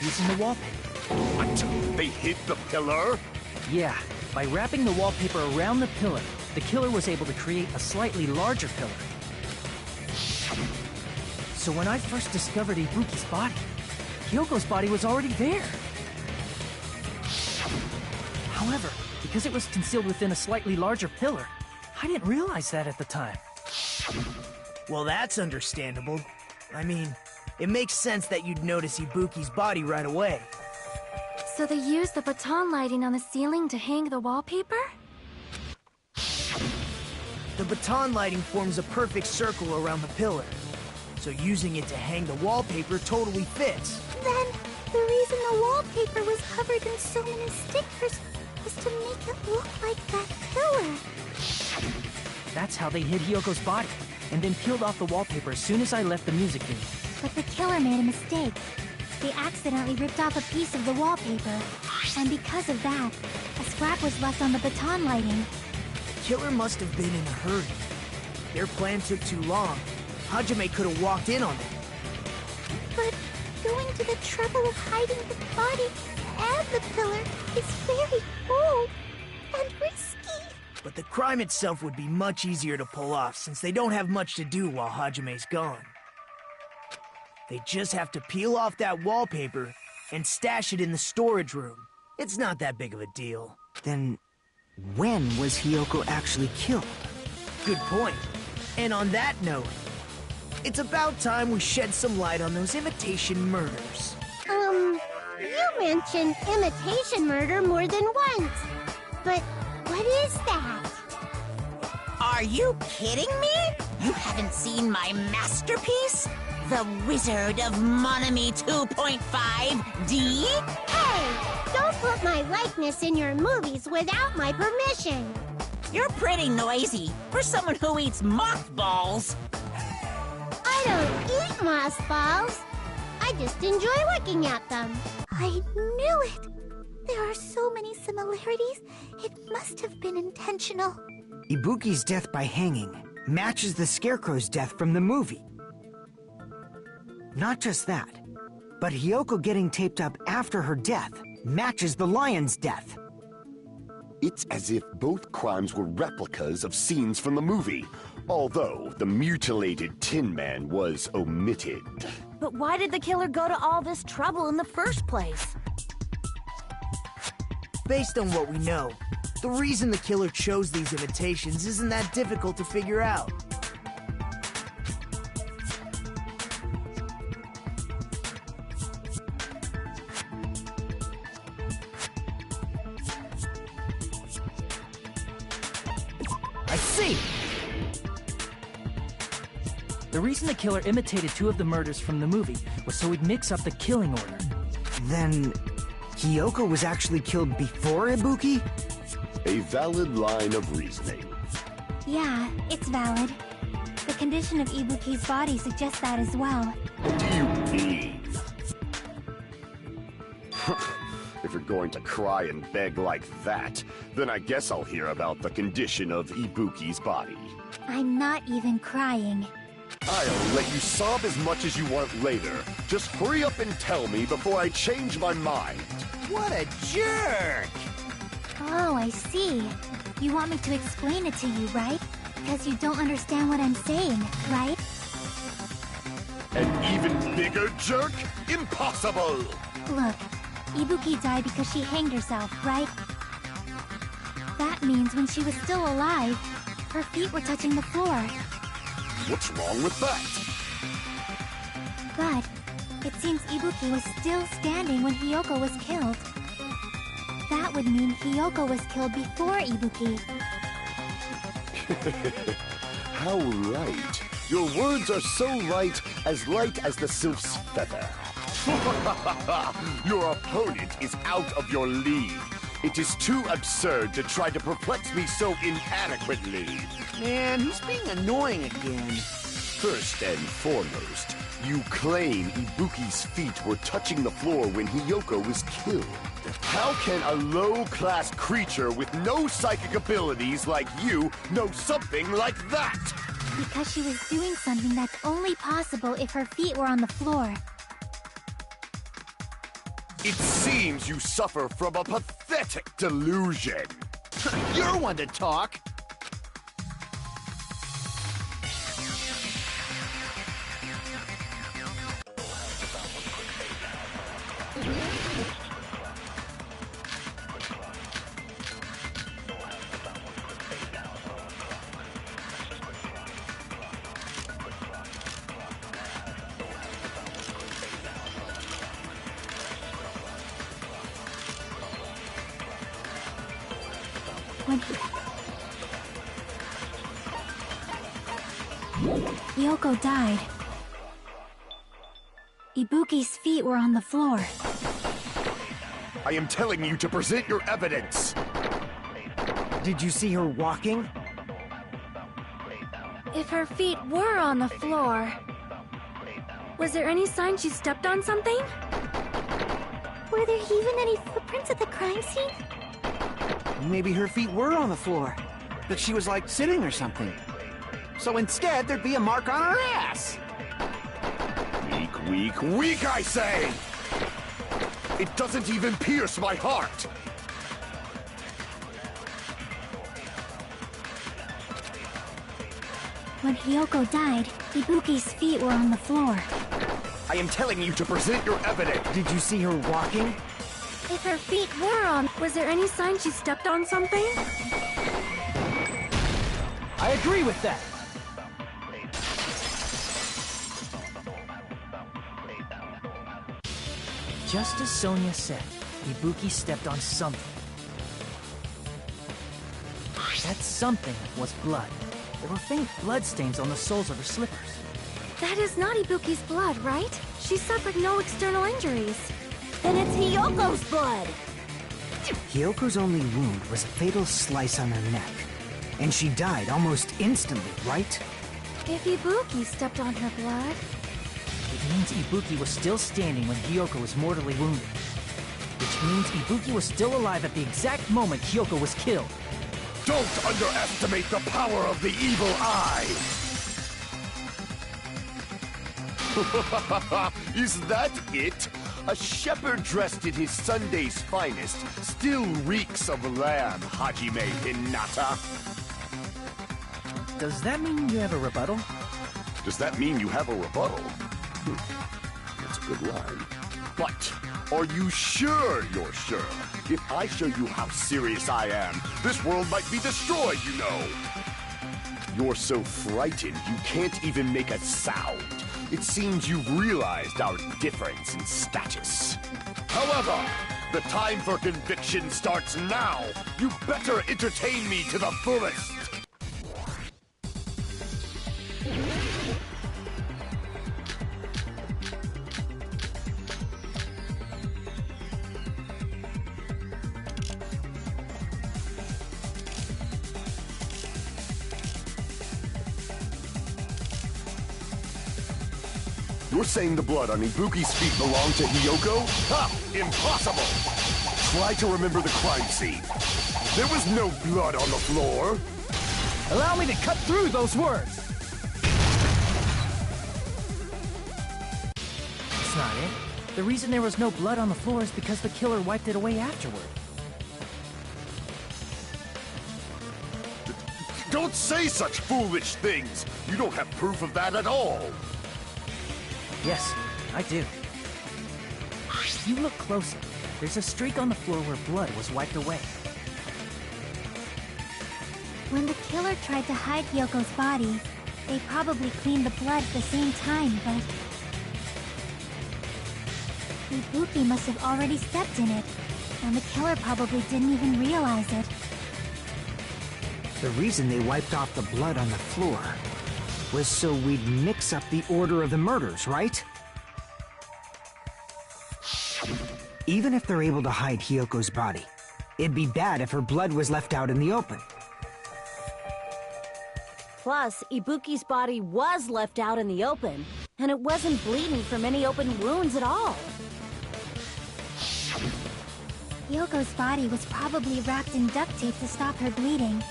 Using the wallpaper. What? They hid the pillar? Yeah, by wrapping the wallpaper around the pillar, the killer was able to create a slightly larger pillar. So when I first discovered Ibuki's body, Hyoko's body was already there. However, because it was concealed within a slightly larger pillar, I didn't realize that at the time. Well, that's understandable. I mean, it makes sense that you'd notice Ibuki's body right away. So they used the baton lighting on the ceiling to hang the wallpaper? The baton lighting forms a perfect circle around the pillar, so using it to hang the wallpaper totally fits. Then, the reason the wallpaper was covered in so many stickers was to make it look like that pillar. That's how they hid Hyoko's body, and then peeled off the wallpaper as soon as I left the music venue. But the killer made a mistake. They accidentally ripped off a piece of the wallpaper. And because of that, a scrap was left on the baton lighting. The killer must have been in a hurry. Their plan took too long. Hajime could have walked in on it. But going to the trouble of hiding the body and the pillar is very bold and risky. But the crime itself would be much easier to pull off since they don't have much to do while Hajime's gone. They just have to peel off that wallpaper and stash it in the storage room. It's not that big of a deal. Then, when was Hyoko actually killed? Good point. And on that note, it's about time we shed some light on those imitation murders. You mentioned imitation murder more than once. But what is that? Are you kidding me? You haven't seen my masterpiece? The Wizard of Monami 2.5D? Hey, don't put my likeness in your movies without my permission. You're pretty noisy for someone who eats mothballs. I don't eat mothballs. I just enjoy looking at them. I knew it! There are so many similarities. It must have been intentional. Ibuki's death by hanging matches the Scarecrow's death from the movie. Not just that, but Hyoko getting taped up after her death matches the lion's death. It's as if both crimes were replicas of scenes from the movie, although the mutilated Tin Man was omitted. But why did the killer go to all this trouble in the first place? Based on what we know, the reason the killer chose these imitations isn't that difficult to figure out. I see! The reason the killer imitated two of the murders from the movie was so he'd mix up the killing order. Then, Hyoko was actually killed before Ibuki? A valid line of reasoning. Yeah, it's valid. The condition of Ibuki's body suggests that as well. What do you mean? If you're going to cry and beg like that, then I guess I'll hear about the condition of Ibuki's body. I'm not even crying. I'll let you sob as much as you want later. Just hurry up and tell me before I change my mind. What a jerk! Oh, I see. You want me to explain it to you, right? Because you don't understand what I'm saying, right? An even bigger jerk? Impossible! Look, Ibuki died because she hanged herself, right? That means when she was still alive, her feet were touching the floor. What's wrong with that? But it seems Ibuki was still standing when Hyoko was killed. That would mean Hyoko was killed before Ibuki. How light. Your words are so light as the sylph's feather. Your opponent is out of your league. It is too absurd to try to perplex me so inadequately. Man, he's being annoying again. First and foremost, you claim Ibuki's feet were touching the floor when Hyoko was killed. How can a low-class creature with no psychic abilities like you know something like that? Because she was doing something that's only possible if her feet were on the floor. It seems you suffer from a pathetic delusion. You're one to talk. When Yoko died, Ibuki's feet were on the floor. I am telling you to present your evidence! Did you see her walking? If her feet were on the floor, was there any sign she stepped on something? Were there even any footprints at the crime scene? Maybe her feet were on the floor. That she was like sitting or something. So instead, there'd be a mark on her ass. Weak, weak, weak, I say! It doesn't even pierce my heart! When Hiyoko died, Ibuki's feet were on the floor. I am telling you to present your evidence! Did you see her walking? If her feet were on, was there any sign she stepped on something? I agree with that. Just as Sonia said, Ibuki stepped on something. That something was blood. There were faint bloodstains on the soles of her slippers. That is not Ibuki's blood, right? She suffered no external injuries. Then it's Hiyoko's blood! Hiyoko's only wound was a fatal slice on her neck. And she died almost instantly, right? If Ibuki stepped on her blood... It means Ibuki was still standing when Hiyoko was mortally wounded. Which means Ibuki was still alive at the exact moment Hiyoko was killed. Don't underestimate the power of the evil eye! Is that it? A shepherd dressed in his Sunday's finest still reeks of lamb, Hajime Hinata. Does that mean you have a rebuttal? Does that mean you have a rebuttal? That's a good line. But are you sure you're sure? If I show you how serious I am, this world might be destroyed, you know. You're so frightened you can't even make a sound. It seems you've realized our difference in status. However, the time for conviction starts now. You better entertain me to the fullest. You're saying the blood on Ibuki's feet belonged to Hiyoko? Ha! Impossible! Try to remember the crime scene. There was no blood on the floor. Allow me to cut through those words! That's not it. The reason there was no blood on the floor is because the killer wiped it away afterward. Don't say such foolish things! You don't have proof of that at all! Yes, I do. If you look closer, there's a streak on the floor where blood was wiped away. When the killer tried to hide Hyoko's body, they probably cleaned the blood at the same time, but... Ibuki must have already stepped in it, and the killer probably didn't even realize it. The reason they wiped off the blood on the floor was so we'd mix up the order of the murders, right? Even if they're able to hide Hyoko's body, it'd be bad if her blood was left out in the open. Plus, Ibuki's body was left out in the open, and it wasn't bleeding from any open wounds at all. Hyoko's body was probably wrapped in duct tape to stop her bleeding.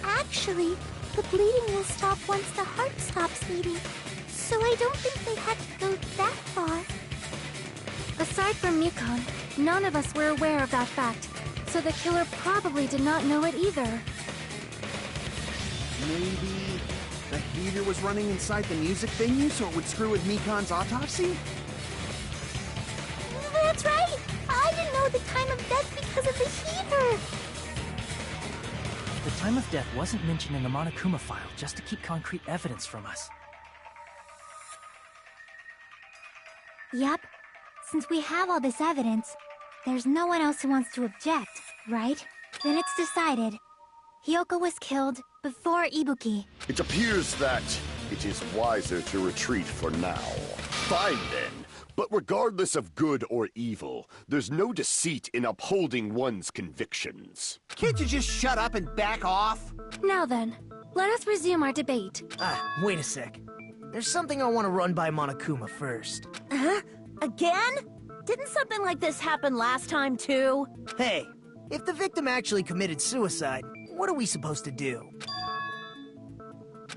Actually, the bleeding will stop once the heart stops beating. So I don't think they had to go that far. Aside from Mikon, none of us were aware of that fact, so the killer probably did not know it either. Maybe the heater was running inside the music venue so it would screw with Mikon's autopsy? That's right! I didn't know the time of death because of the heater! The time of death wasn't mentioned in the Monokuma file just to keep concrete evidence from us. Yep. Since we have all this evidence, There's no one else who wants to object, right? Then it's decided. Hiyoko was killed before Ibuki. It appears that it is wiser to retreat for now. Fine then. But regardless of good or evil, there's no deceit in upholding one's convictions. Can't you just shut up and back off? Now then, let us resume our debate. Wait a sec. There's something I want to run by Monokuma first. Huh? Again? Didn't something like this happen last time, too? Hey, if the victim actually committed suicide, what are we supposed to do?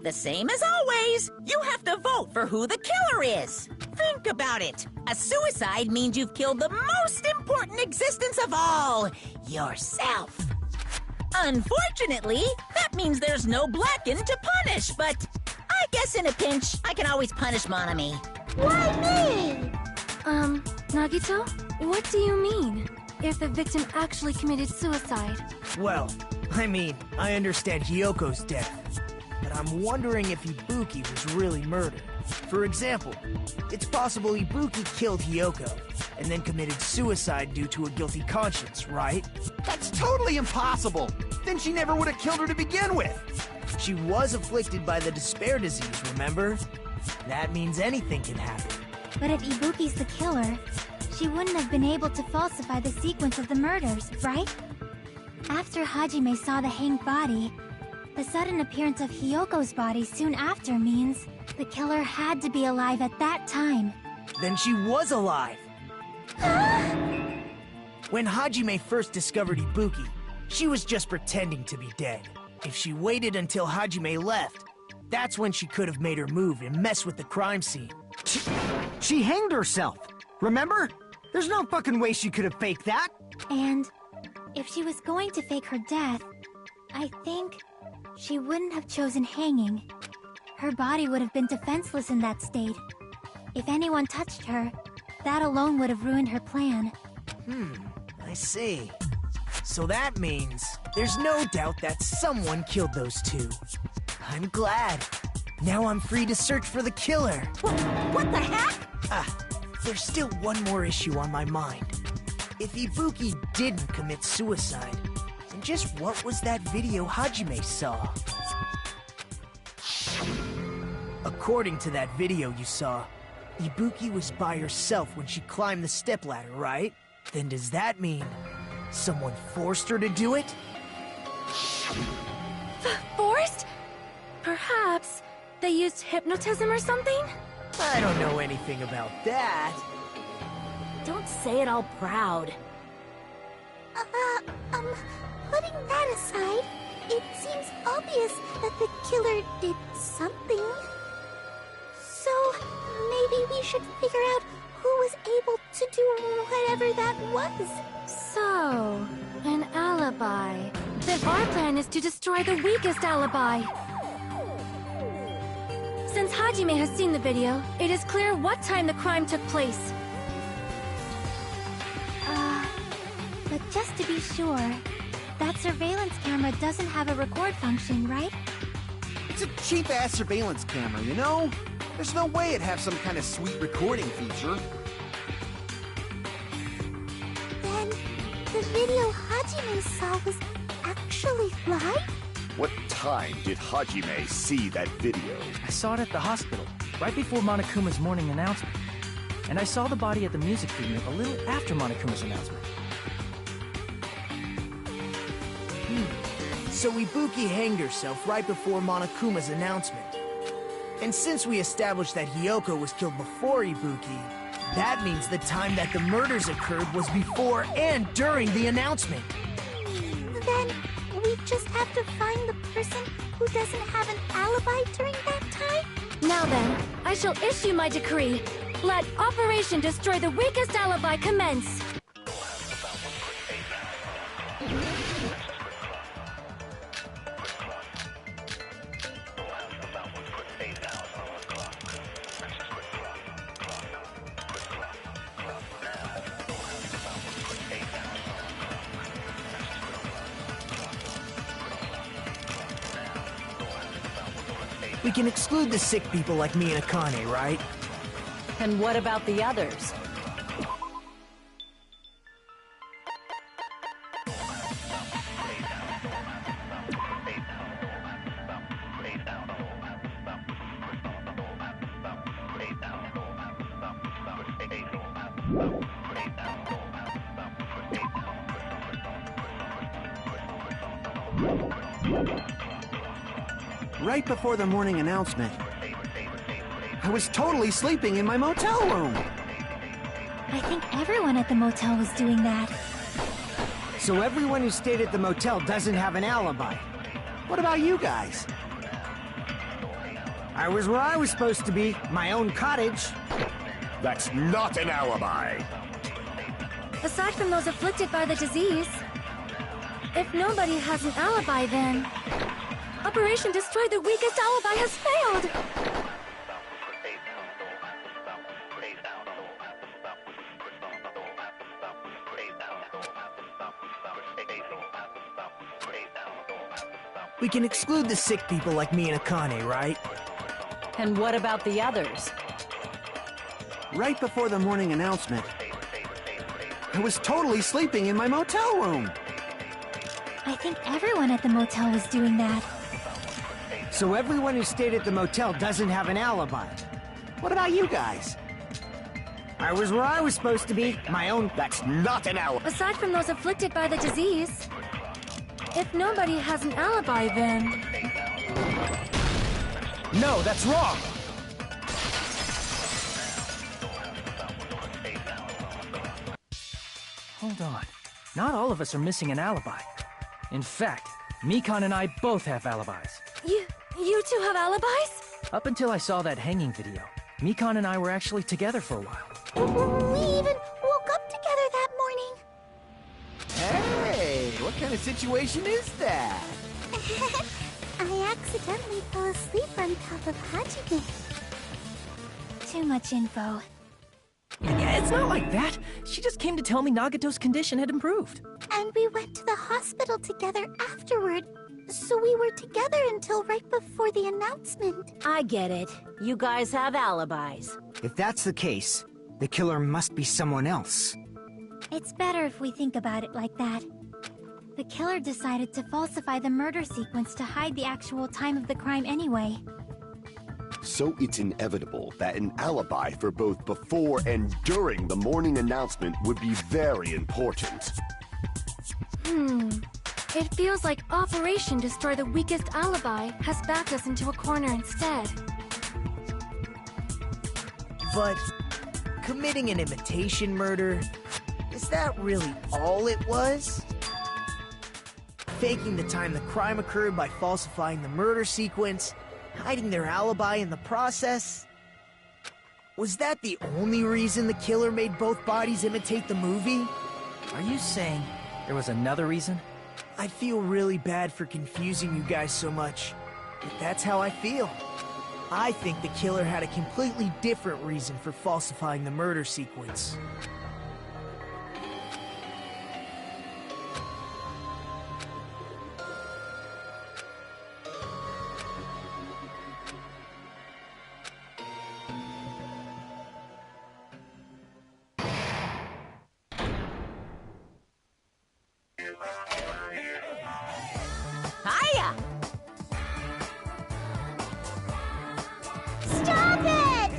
The same as always. You have to vote for who the killer is. Think about it. A suicide means you've killed the most important existence of all, yourself. Unfortunately, that means there's no Blackened to punish, but I guess in a pinch, I can always punish Monami. Why me? Nagito, what do you mean? If the victim actually committed suicide? Well, I understand Hiyoko's death, but I'm wondering if Ibuki was really murdered. For example, it's possible Ibuki killed Hiyoko and then committed suicide due to a guilty conscience, right? That's totally impossible! Then she never would have killed her to begin with! She was afflicted by the despair disease, remember? That means anything can happen. But if Ibuki's the killer, she wouldn't have been able to falsify the sequence of the murders, right? After Hajime saw the hanged body, the sudden appearance of Hiyoko's body soon after means the killer had to be alive at that time. Then she was alive! When Hajime first discovered Ibuki, she was just pretending to be dead. If she waited until Hajime left, that's when she could have made her move and mess with the crime scene. She hanged herself! Remember? There's no fucking way she could have faked that! And if she was going to fake her death, I think she wouldn't have chosen hanging. Her body would have been defenseless in that state. If anyone touched her, that alone would have ruined her plan. I see. So that means there's no doubt that someone killed those two. I'm glad. Now I'm free to search for the killer. What the heck? There's still one more issue on my mind. If Ibuki didn't commit suicide, then just what was that video Hajime saw? According to that video you saw, Ibuki was by herself when she climbed the stepladder, right? Then does that mean someone forced her to do it? Forced? Perhaps they used hypnotism or something? I don't know anything about that. Don't say it all proud. Putting that aside, it seems obvious that the killer did something. So, maybe we should figure out who was able to do whatever that was. So, an alibi. Then our plan is to destroy the weakest alibi. Since Hajime has seen the video, it is clear what time the crime took place. But just to be sure, that surveillance camera doesn't have a record function, right? It's a cheap-ass surveillance camera, you know? There's no way it'd have some kind of sweet recording feature. Then, the video Hajime saw was actually live? What time did Hajime see that video? I saw it at the hospital, right before Monokuma's morning announcement. And I saw the body at the music venue a little after Monokuma's announcement. So Ibuki hanged herself right before Monokuma's announcement. And since we established that Hiyoko was killed before Ibuki, that means the time that the murders occurred was before and during the announcement. Then, we just have to find the person who doesn't have an alibi during that time? Now then, I shall issue my decree. Let Operation Destroy the Weakest Alibi commence! We can exclude the sick people like me and Akane, right? And what about the others? Right before the morning announcement, I was totally sleeping in my motel room. I think everyone at the motel was doing that. So everyone who stayed at the motel doesn't have an alibi. What about you guys? I was where I was supposed to be, my own cottage. That's not an alibi. Aside from those afflicted by the disease, if nobody has an alibi, then Operation Destroy the Weakest Alibi has failed! We can exclude the sick people like me and Akane, right? And what about the others? Right before the morning announcement, I was totally sleeping in my motel room. I think everyone at the motel was doing that. So everyone who stayed at the motel doesn't have an alibi. What about you guys? I was where I was supposed to be, my own... That's not an alibi. Aside from those afflicted by the disease, if nobody has an alibi, then... No, that's wrong! Hold on. Not all of us are missing an alibi. In fact, Mikan and I both have alibis. You two have alibis? Up until I saw that hanging video, Mikan and I were actually together for a while. We even woke up together that morning. Hey, what kind of situation is that? I accidentally fell asleep on top of Hajime. Too much info. Yeah, it's not like that. She just came to tell me Nagato's condition had improved. And we went to the hospital together afterward. So we were together until right before the announcement. I get it. You guys have alibis. If that's the case, the killer must be someone else. It's better if we think about it like that. The killer decided to falsify the murder sequence to hide the actual time of the crime anyway. So it's inevitable that an alibi for both before and during the morning announcement would be very important. It feels like Operation Destroy the Weakest Alibi has backed us into a corner instead. But committing an imitation murder, is that really all it was? Faking the time the crime occurred by falsifying the murder sequence, hiding their alibi in the process? Was that the only reason the killer made both bodies imitate the movie? Are you saying there was another reason? I feel really bad for confusing you guys so much, but that's how I feel. I think the killer had a completely different reason for falsifying the murder sequence. Hiya! Stop it!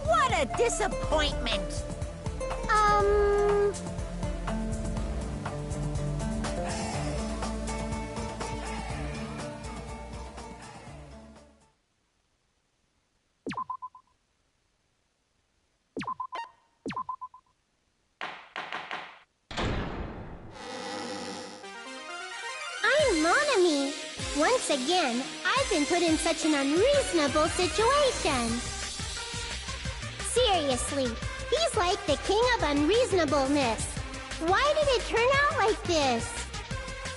What a disappointment! I'm Monami. Once again, I've been put in such an unreasonable situation. Seriously, he's like the king of unreasonableness. Why did it turn out like this?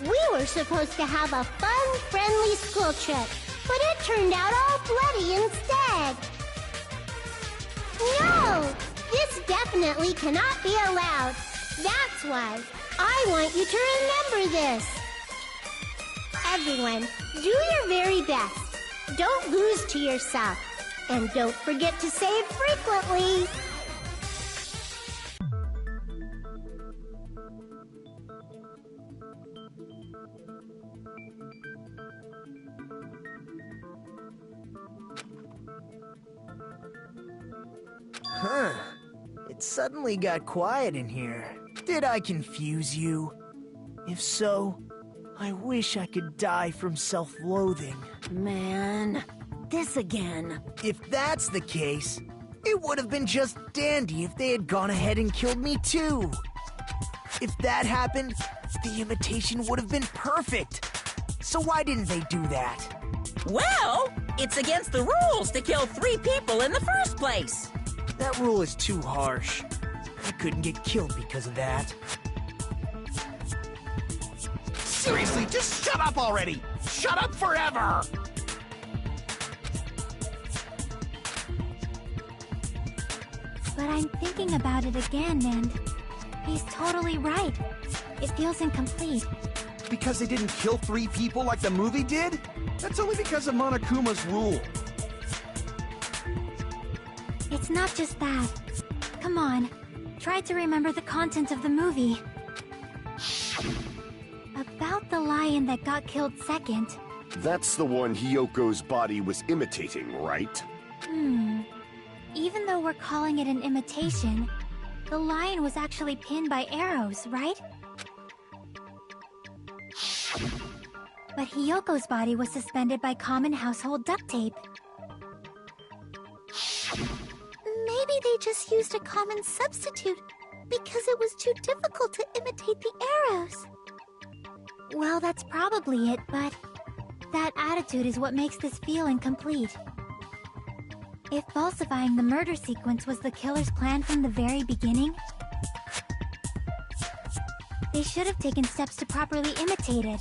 We were supposed to have a fun, friendly school trip, but it turned out all bloody instead. No! This definitely cannot be allowed. That's why I want you to remember this. Everyone, do your very best. Don't lose to yourself. And don't forget to save frequently. Huh. It suddenly got quiet in here. Did I confuse you? If so, I wish I could die from self-loathing. Man, this again. If that's the case, it would have been just dandy if they had gone ahead and killed me too. If that happened, the imitation would have been perfect. So why didn't they do that? Well, it's against the rules to kill 3 people in the first place. That rule is too harsh. I couldn't get killed because of that. Seriously, just shut up already! Shut up forever! But I'm thinking about it again, and he's totally right. It feels incomplete. Because they didn't kill 3 people like the movie did? That's only because of Monokuma's rule. It's not just that. Come on, try to remember the content of the movie. About the lion that got killed second. That's the one Hyoko's body was imitating, right? Even though we're calling it an imitation, the lion was actually pinned by arrows, right? But Hyoko's body was suspended by common household duct tape. Maybe they just used a common substitute because it was too difficult to imitate the arrows. Well, that's probably it, but that attitude is what makes this feel incomplete. If falsifying the murder sequence was the killer's plan from the very beginning, they should have taken steps to properly imitate it.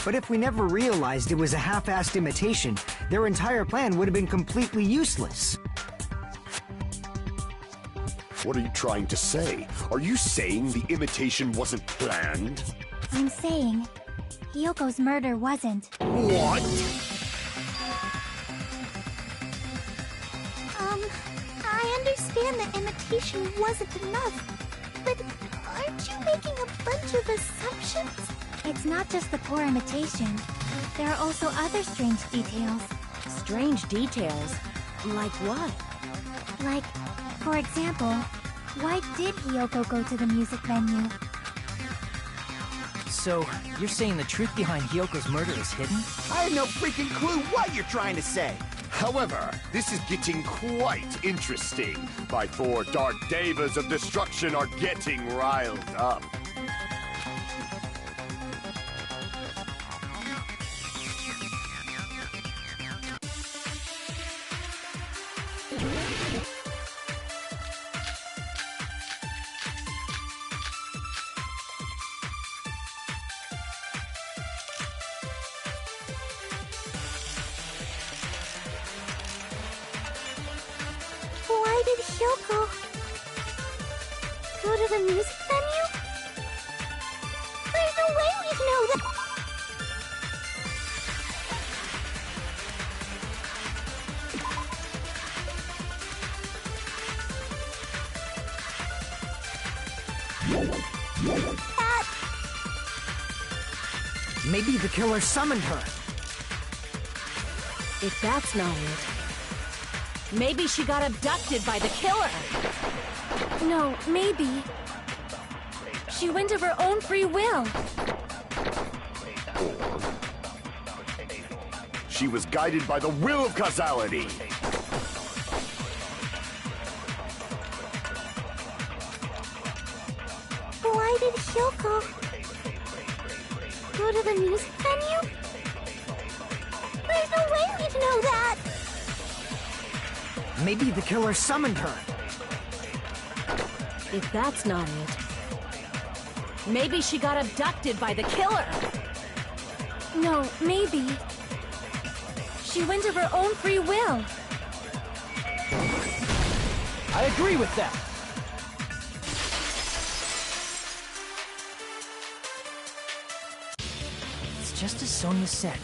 But if we never realized it was a half-assed imitation, their entire plan would have been completely useless. What are you trying to say? Are you saying the imitation wasn't planned? I'm saying, Hyoko's murder wasn't. What? I understand that imitation wasn't enough, but aren't you making a bunch of assumptions? It's not just the poor imitation. There are also other strange details. Strange details? Like what? Like, for example, why did Hyoko go to the music venue? So, you're saying the truth behind Hyoko's murder is hidden? I have no freaking clue what you're trying to say. However, this is getting quite interesting. My 4 dark devas of destruction are getting riled up. Why did Hyoko go to the music venue? There's no way we'd know that. Maybe the killer summoned her. If that's not it, maybe she got abducted by the killer. No, maybe. She went of her own free will. She was guided by the will of causality. Why did Hyoko go to the music venue? There's no way we'd know that! Maybe the killer summoned her. If that's not it, Maybe she got abducted by the killer. No, maybe. She went of her own free will. I agree with that. It's just as Sonia said.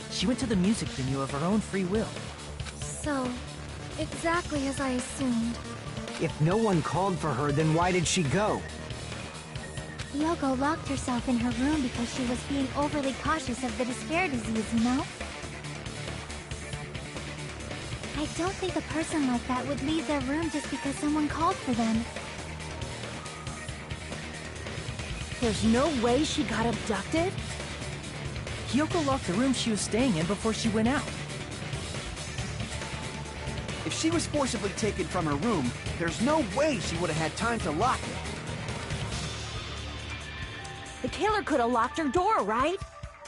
She went to the music venue of her own free will. So, exactly as I assumed. If no one called for her, then why did she go? Yoko locked herself in her room because she was being overly cautious of the despair disease, you know? I don't think a person like that would leave their room just because someone called for them. There's no way she got abducted? Kyoko locked the room she was staying in before she went out. If she was forcibly taken from her room, there's no way she would have had time to lock it. The killer could have locked her door, right?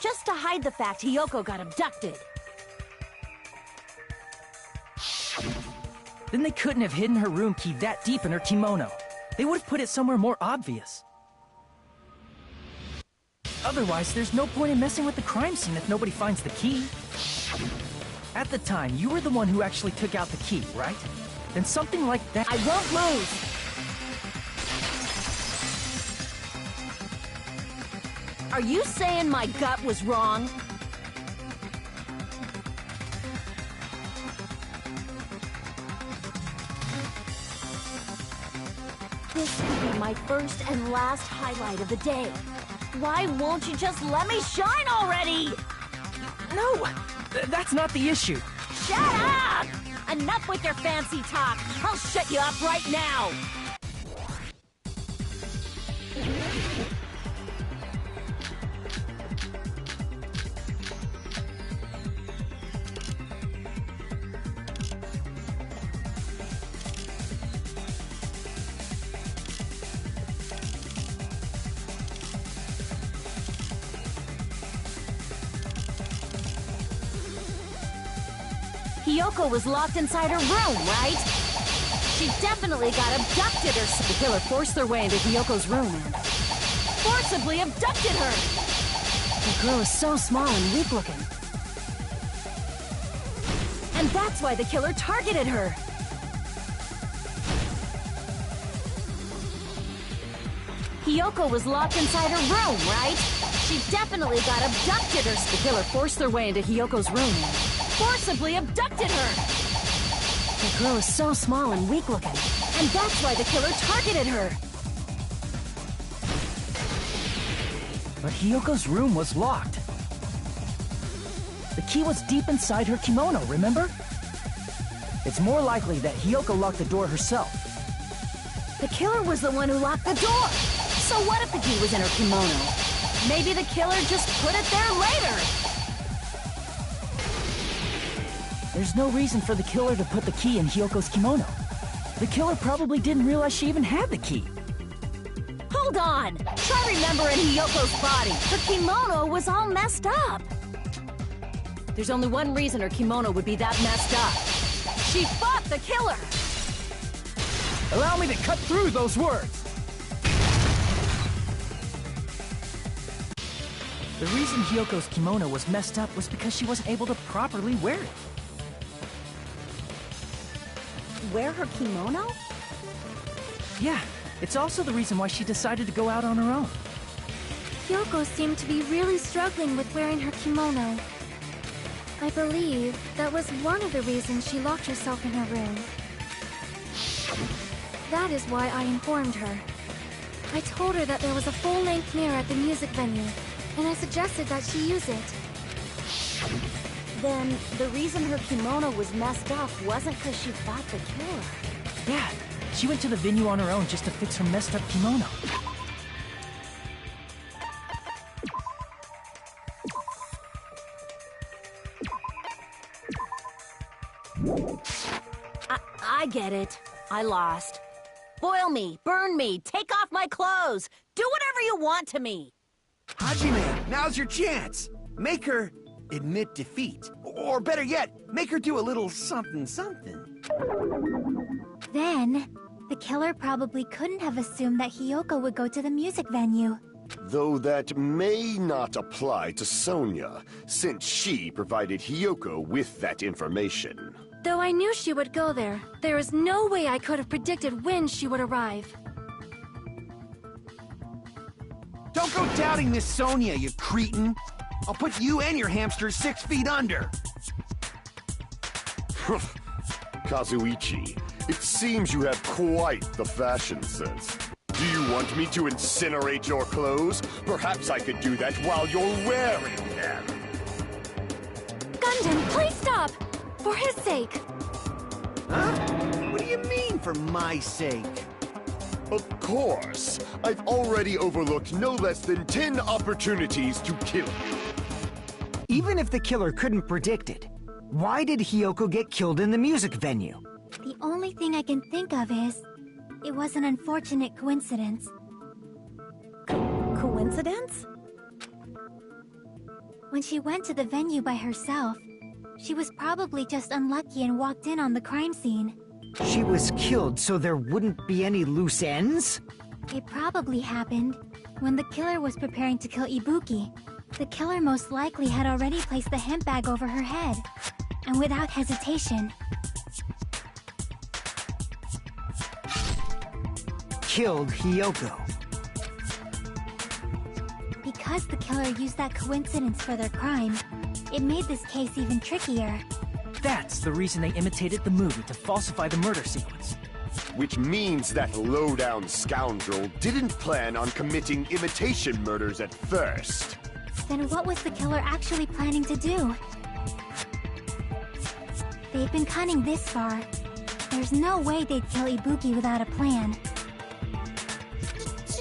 Just to hide the fact Hiyoko got abducted. Then they couldn't have hidden her room key that deep in her kimono. They would have put it somewhere more obvious. Otherwise, there's no point in messing with the crime scene if nobody finds the key. At the time, you were the one who actually took out the key, right? Then something like that— I won't lose! Are you saying my gut was wrong? This could be my first and last highlight of the day. Why won't you just let me shine already? No! That's not the issue. Shut up! Enough with your fancy talk. I'll shut you up right now. Hiyoko was locked inside her room, right? She definitely got abducted or so. The killer forced their way into Hiyoko's room and forcibly abducted her. The girl is so small and weak-looking. And that's why the killer targeted her. Hiyoko was locked inside her room, right? She definitely got abducted or so. The killer forced their way into Hiyoko's room and forcibly abducted her! The girl is so small and weak-looking, and that's why the killer targeted her! But Hiyoko's room was locked. The key was deep inside her kimono, remember? It's more likely that Hiyoko locked the door herself. The killer was the one who locked the door! So what if the key was in her kimono? Maybe the killer just put it there later! There's no reason for the killer to put the key in Hiyoko's kimono. The killer probably didn't realize she even had the key. Hold on! Try remembering Hiyoko's body. Her kimono was all messed up. There's only one reason her kimono would be that messed up. She fought the killer! Allow me to cut through those words! The reason Hiyoko's kimono was messed up was because she wasn't able to properly wear it. Wear her kimono? Yeah, it's also the reason why she decided to go out on her own. Yoko seemed to be really struggling with wearing her kimono. I believe that was one of the reasons she locked herself in her room. That is why I informed her. I told her that there was a full-length mirror at the music venue, and I suggested that she use it. Then, the reason her kimono was messed up wasn't because she fought the killer. Yeah, she went to the venue on her own just to fix her messed up kimono. I get it. I lost. Boil me, burn me, take off my clothes, do whatever you want to me. Hajime, now's your chance. Make her admit defeat. Or better yet, make her do a little something. Then, the killer probably couldn't have assumed that Hiyoko would go to the music venue. Though that may not apply to Sonia, since she provided Hiyoko with that information. Though I knew she would go there, there is no way I could have predicted when she would arrive. Don't go doubting Miss Sonia, you cretin! I'll put you and your hamsters 6 feet under! Kazuichi, it seems you have quite the fashion sense. Do you want me to incinerate your clothes? Perhaps I could do that while you're wearing them. Gundam, please stop! For his sake! Huh? What do you mean, for my sake? Of course. I've already overlooked no less than 10 opportunities to kill you. Even if the killer couldn't predict it, why did Hiyoko get killed in the music venue? The only thing I can think of is, it was an unfortunate coincidence. Coincidence? When she went to the venue by herself, she was probably just unlucky and walked in on the crime scene. She was killed so there wouldn't be any loose ends? It probably happened when the killer was preparing to kill Ibuki. The killer most likely had already placed the hemp bag over her head, and without hesitation, killed Hiyoko. Because the killer used that coincidence for their crime, it made this case even trickier. That's the reason they imitated the movie to falsify the murder sequence. Which means that low-down scoundrel didn't plan on committing imitation murders at first. Then what was the killer actually planning to do? They've been cunning this far. There's no way they'd kill Ibuki without a plan.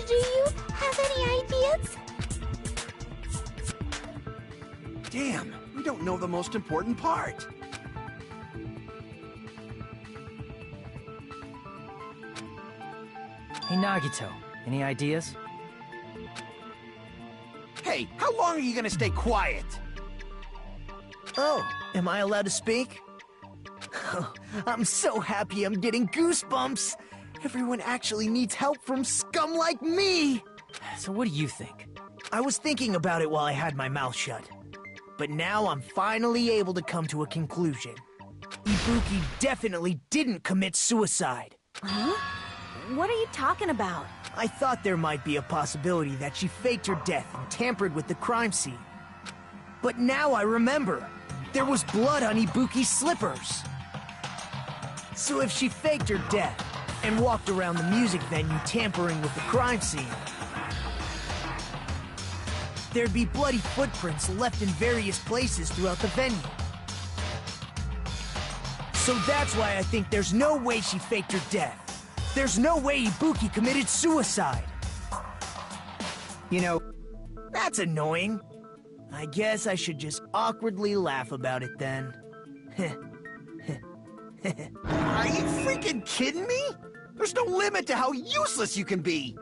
Do you have any ideas? Damn, we don't know the most important part. Hey, Nagito, any ideas? Hey, how long are you gonna stay quiet? Oh, am I allowed to speak? I'm so happy I'm getting goosebumps! Everyone actually needs help from scum like me! So what do you think? I was thinking about it while I had my mouth shut. But now I'm finally able to come to a conclusion. Ibuki definitely didn't commit suicide. Huh? What are you talking about? I thought there might be a possibility that she faked her death and tampered with the crime scene. But now I remember. There was blood on Ibuki's slippers. So if she faked her death and walked around the music venue tampering with the crime scene, there'd be bloody footprints left in various places throughout the venue. So that's why I think there's no way she faked her death. There's no way Ibuki committed suicide. You know, that's annoying. I guess I should just awkwardly laugh about it then. Are you freaking kidding me? There's no limit to how useless you can be.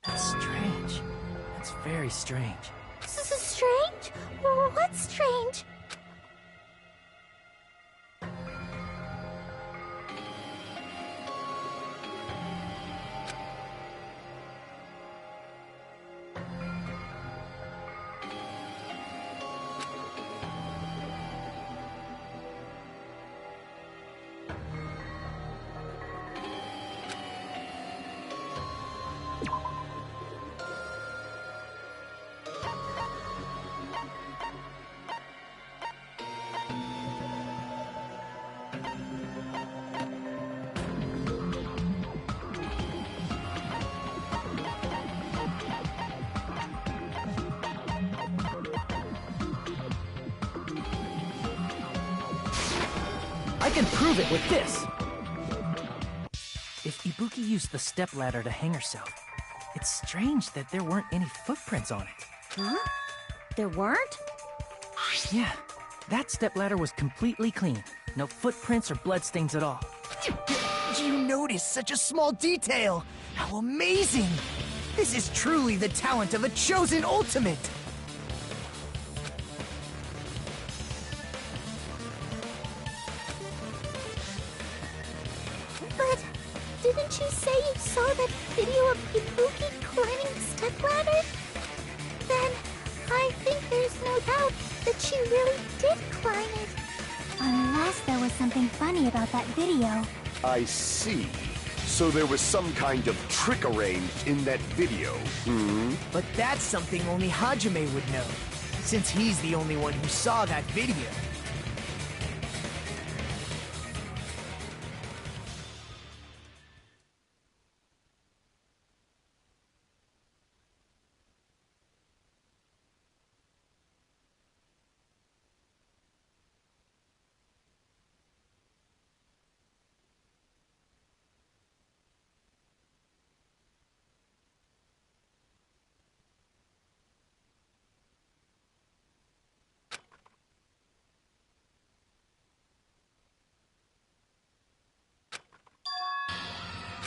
That's strange. That's very strange. Strange? What's strange? I can prove it with this! If Ibuki used the stepladder to hang herself, it's strange that there weren't any footprints on it. Huh? There weren't? Yeah, that stepladder was completely clean. No footprints or bloodstains at all. You noticed such a small detail! How amazing! This is truly the talent of a chosen ultimate! Didn't you say you saw that video of Ibuki climbing the stepladder? Then I think there's no doubt that she really did climb it. Unless there was something funny about that video. I see. So there was some kind of trick arranged in that video, hmm? But that's something only Hajime would know, since he's the only one who saw that video.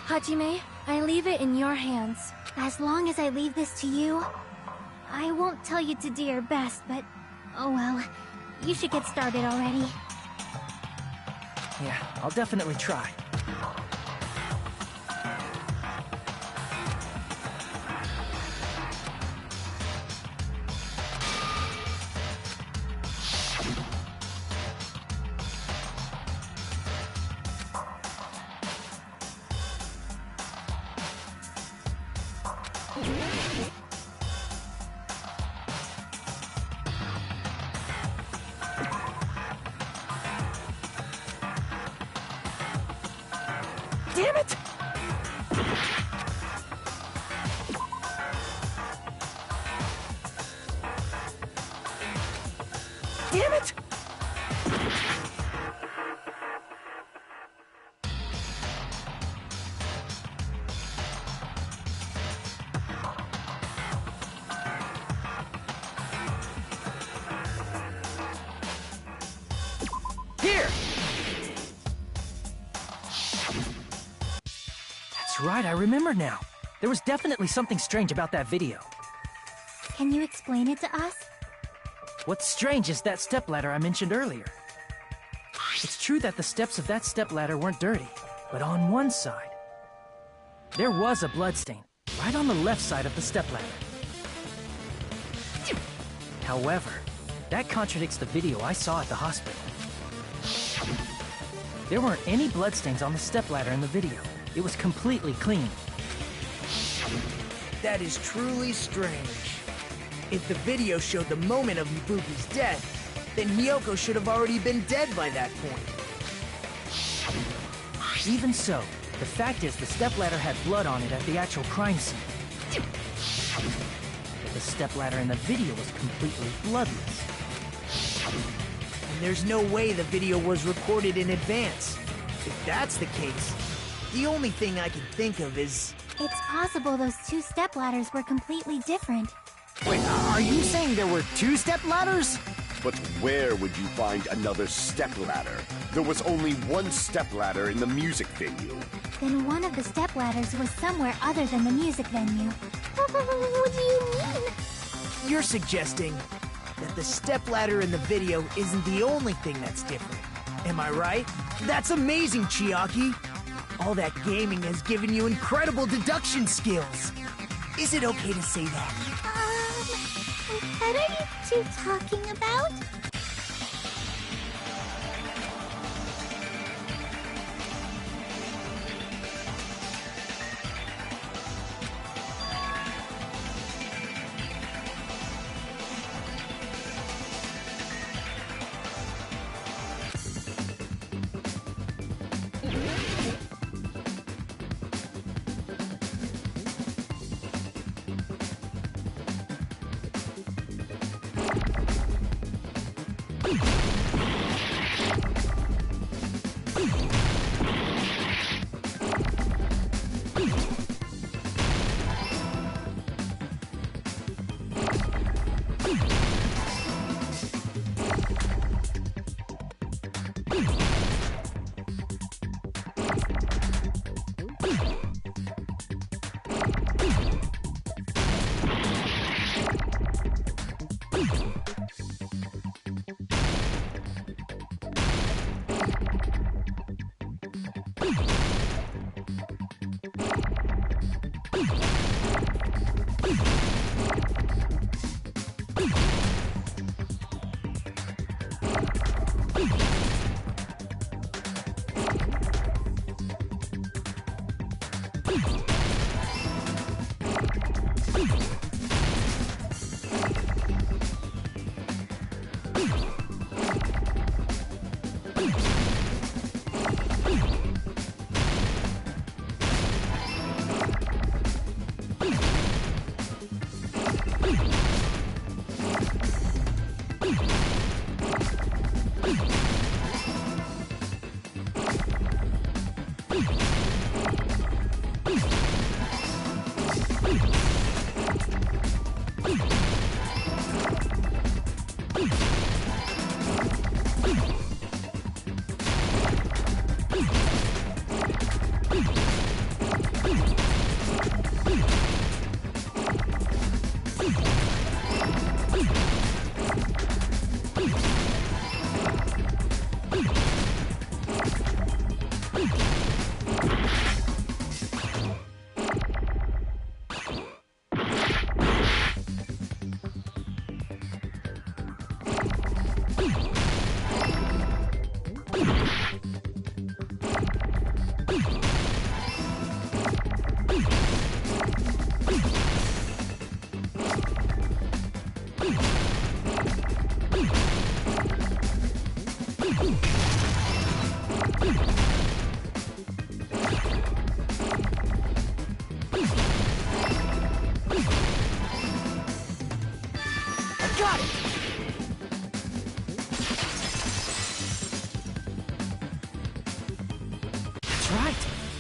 Hajime, I leave it in your hands. As long as I leave this to you, I won't tell you to do your best, but oh well. You should get started already. Yeah, I'll definitely try. Damn it! Damn it! Here! That's right, I remember now. There was definitely something strange about that video. Can you explain it to us? What's strange is that stepladder I mentioned earlier. It's true that the steps of that stepladder weren't dirty, but on one side, there was a bloodstain, right on the left side of the stepladder. However, that contradicts the video I saw at the hospital. There weren't any bloodstains on the stepladder in the video. It was completely clean. That is truly strange. If the video showed the moment of Ibuki's death, then Hiyoko should have already been dead by that point. Even so, the fact is the stepladder had blood on it at the actual crime scene. But the stepladder in the video was completely bloodless. And there's no way the video was recorded in advance. If that's the case, the only thing I can think of is... It's possible those two stepladders were completely different. Wait, are you saying there were two stepladders? But where would you find another stepladder? There was only one stepladder in the music venue. Then one of the stepladders was somewhere other than the music venue. What do you mean? You're suggesting that the stepladder in the video isn't the only thing that's different. Am I right? That's amazing, Chiaki! All that gaming has given you incredible deduction skills. Is it okay to say that? What are you two talking about? Got it! That's right.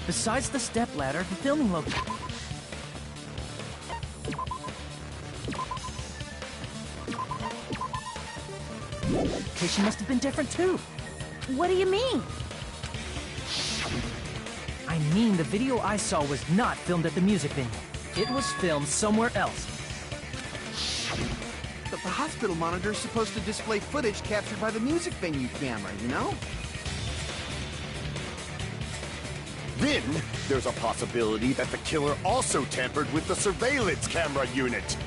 Besides the stepladder, the filming location. Location must have been different too. What do you mean? I mean, the video I saw was not filmed at the music venue. It was filmed somewhere else. But the hospital monitor's supposed to display footage captured by the music venue camera, you know? Then, there's a possibility that the killer also tampered with the surveillance camera unit.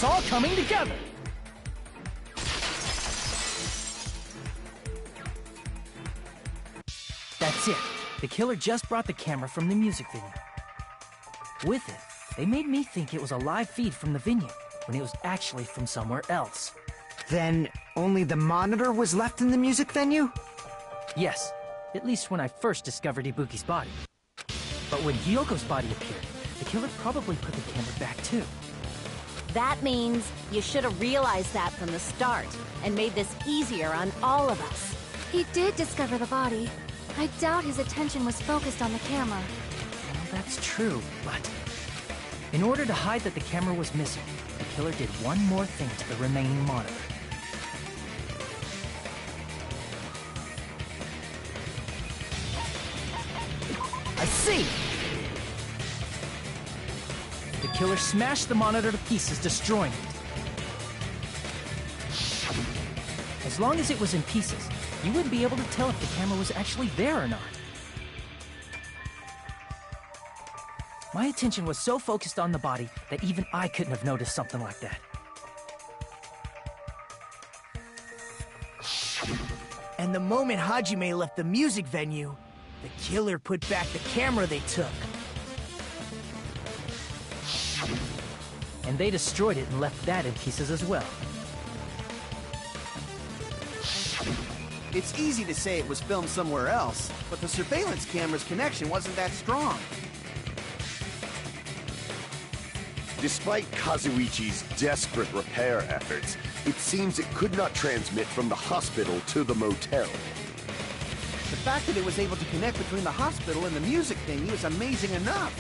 it's all coming together! That's it. The killer just brought the camera from the music venue. With it, they made me think it was a live feed from the venue, when it was actually from somewhere else. Then only the monitor was left in the music venue? Yes, at least when I first discovered Ibuki's body. But when Hyoko's body appeared, the killer probably put the camera back too. That means you should have realized that from the start and made this easier on all of us. He did discover the body. I doubt his attention was focused on the camera. Well, that's true, but in order to hide that the camera was missing, the killer did one more thing to the remaining monitor. I see! The killer smashed the monitor to pieces, destroying it. As long as it was in pieces, you wouldn't be able to tell if the camera was actually there or not. My attention was so focused on the body that even I couldn't have noticed something like that. And the moment Hajime left the music venue, the killer put back the camera they took. And they destroyed it and left that in pieces as well. It's easy to say it was filmed somewhere else, but the surveillance camera's connection wasn't that strong. Despite Kazuichi's desperate repair efforts, it seems it could not transmit from the hospital to the motel. The fact that it was able to connect between the hospital and the music venue is amazing enough.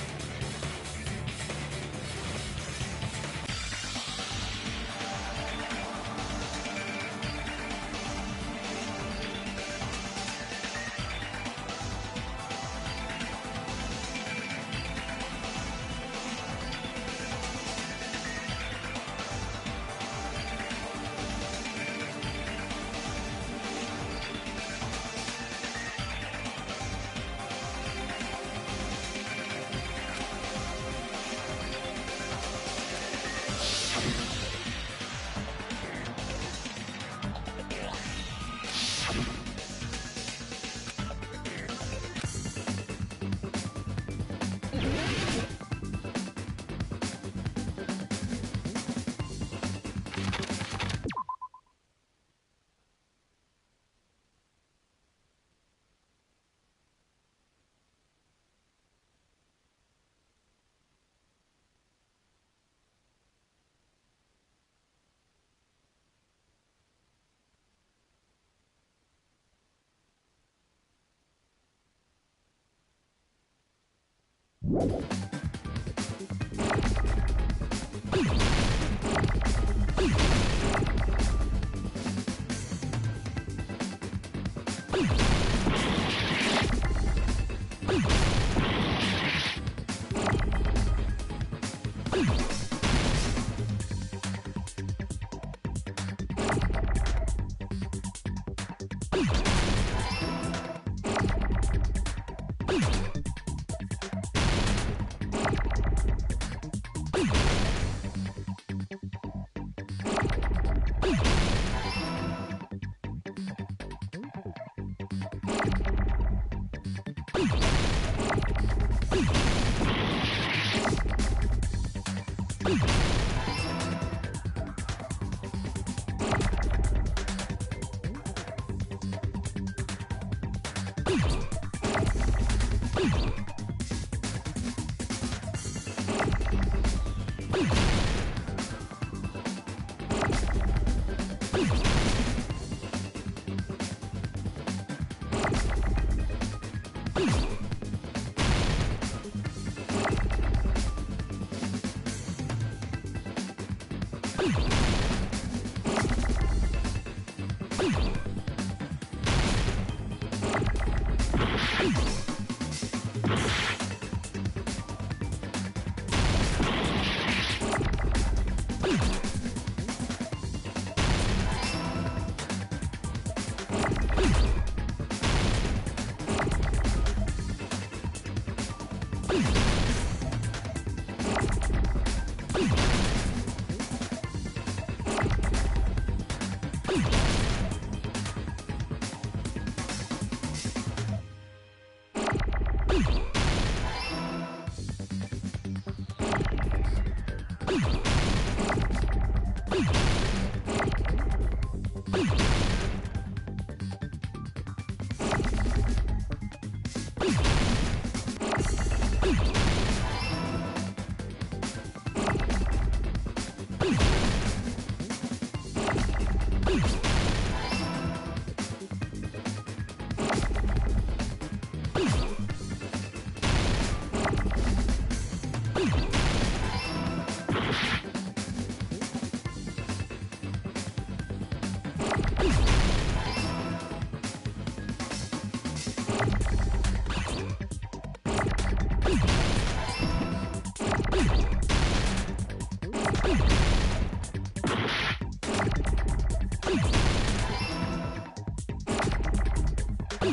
I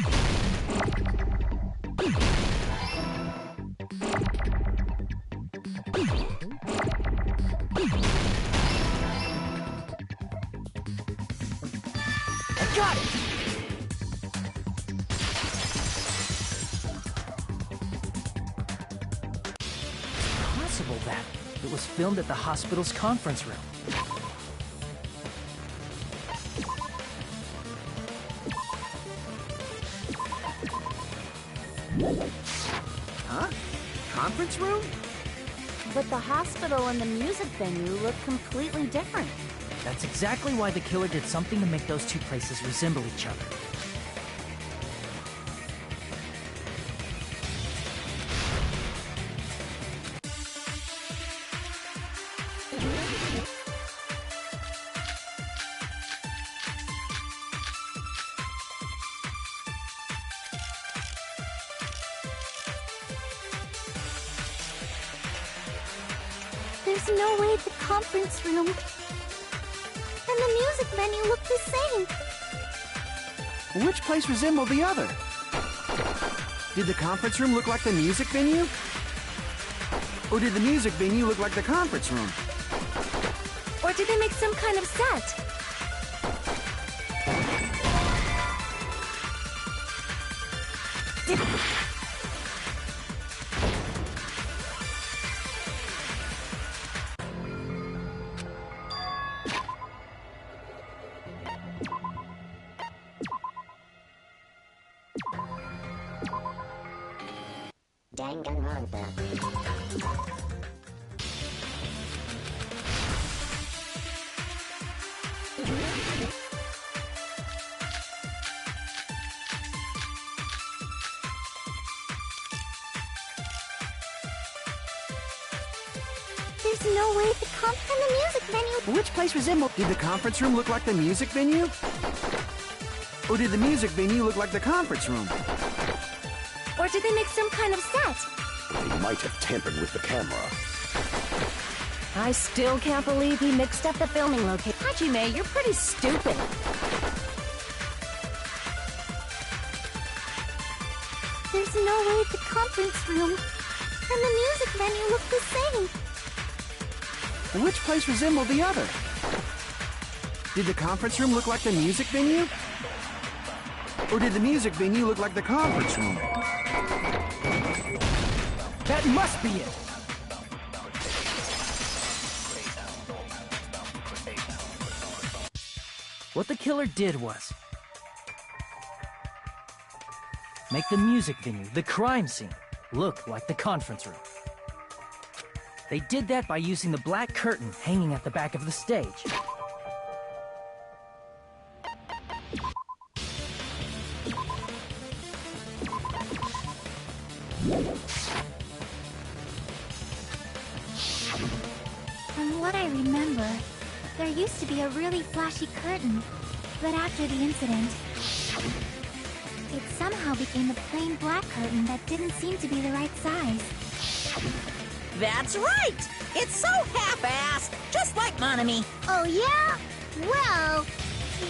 got it! It's possible that it was filmed at the hospital's conference room. Huh? Conference room? But the hospital and the music venue look completely different. That's exactly why the killer did something to make those two places resemble each other. There's no way the conference room and the music venue look the same. Which place resembled the other? Did the conference room look like the music venue? Or did the music venue look like the conference room? Or did they make some kind of set? There's no way the and the music venue. Which place resembled? Did the conference room look like the music venue? Or did the music venue look like the conference room? Or did they make some kind of set? They might have tampered with the camera. I still can't believe he mixed up the filming location. Hajime, you're pretty stupid. There's no way the conference room and the music venue look the same. Which place resembled the other? Did the conference room look like the music venue? Or did the music venue look like the conference room? That must be it! What the killer did was make the music venue, the crime scene, look like the conference room. They did that by using the black curtain hanging at the back of the stage. From what I remember, there used to be a really flashy curtain, but after the incident, it somehow became a plain black curtain that didn't seem to be the right size. That's right! It's so half-assed, just like Monami. Oh yeah? Well,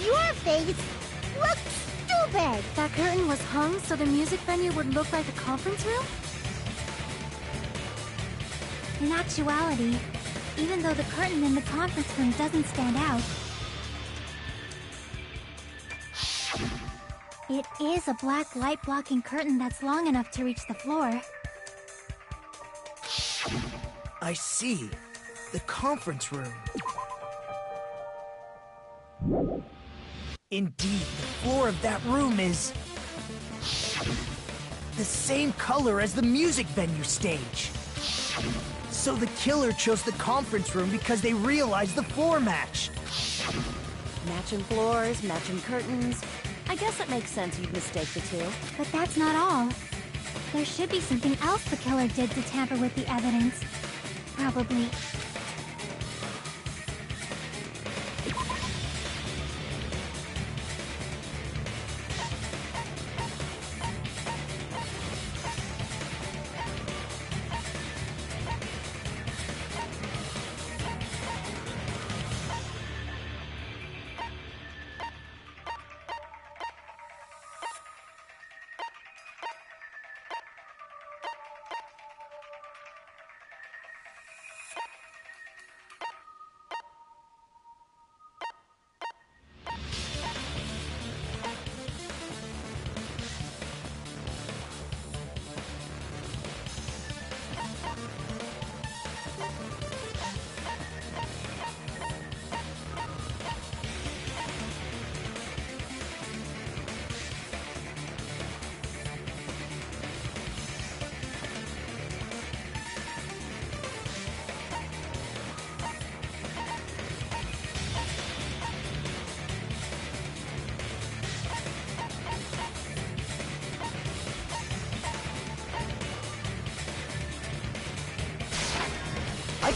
your face looks stupid. That curtain was hung so the music venue would look like a conference room? In actuality, even though the curtain in the conference room doesn't stand out, it is a black light-blocking curtain that's long enough to reach the floor. I see. The conference room. Indeed, the floor of that room is the same color as the music venue stage. So the killer chose the conference room because they realized the floor matched. Matching floors, matching curtains. I guess it makes sense you'd mistake the two. But that's not all. There should be something else the killer did to tamper with the evidence. Probably.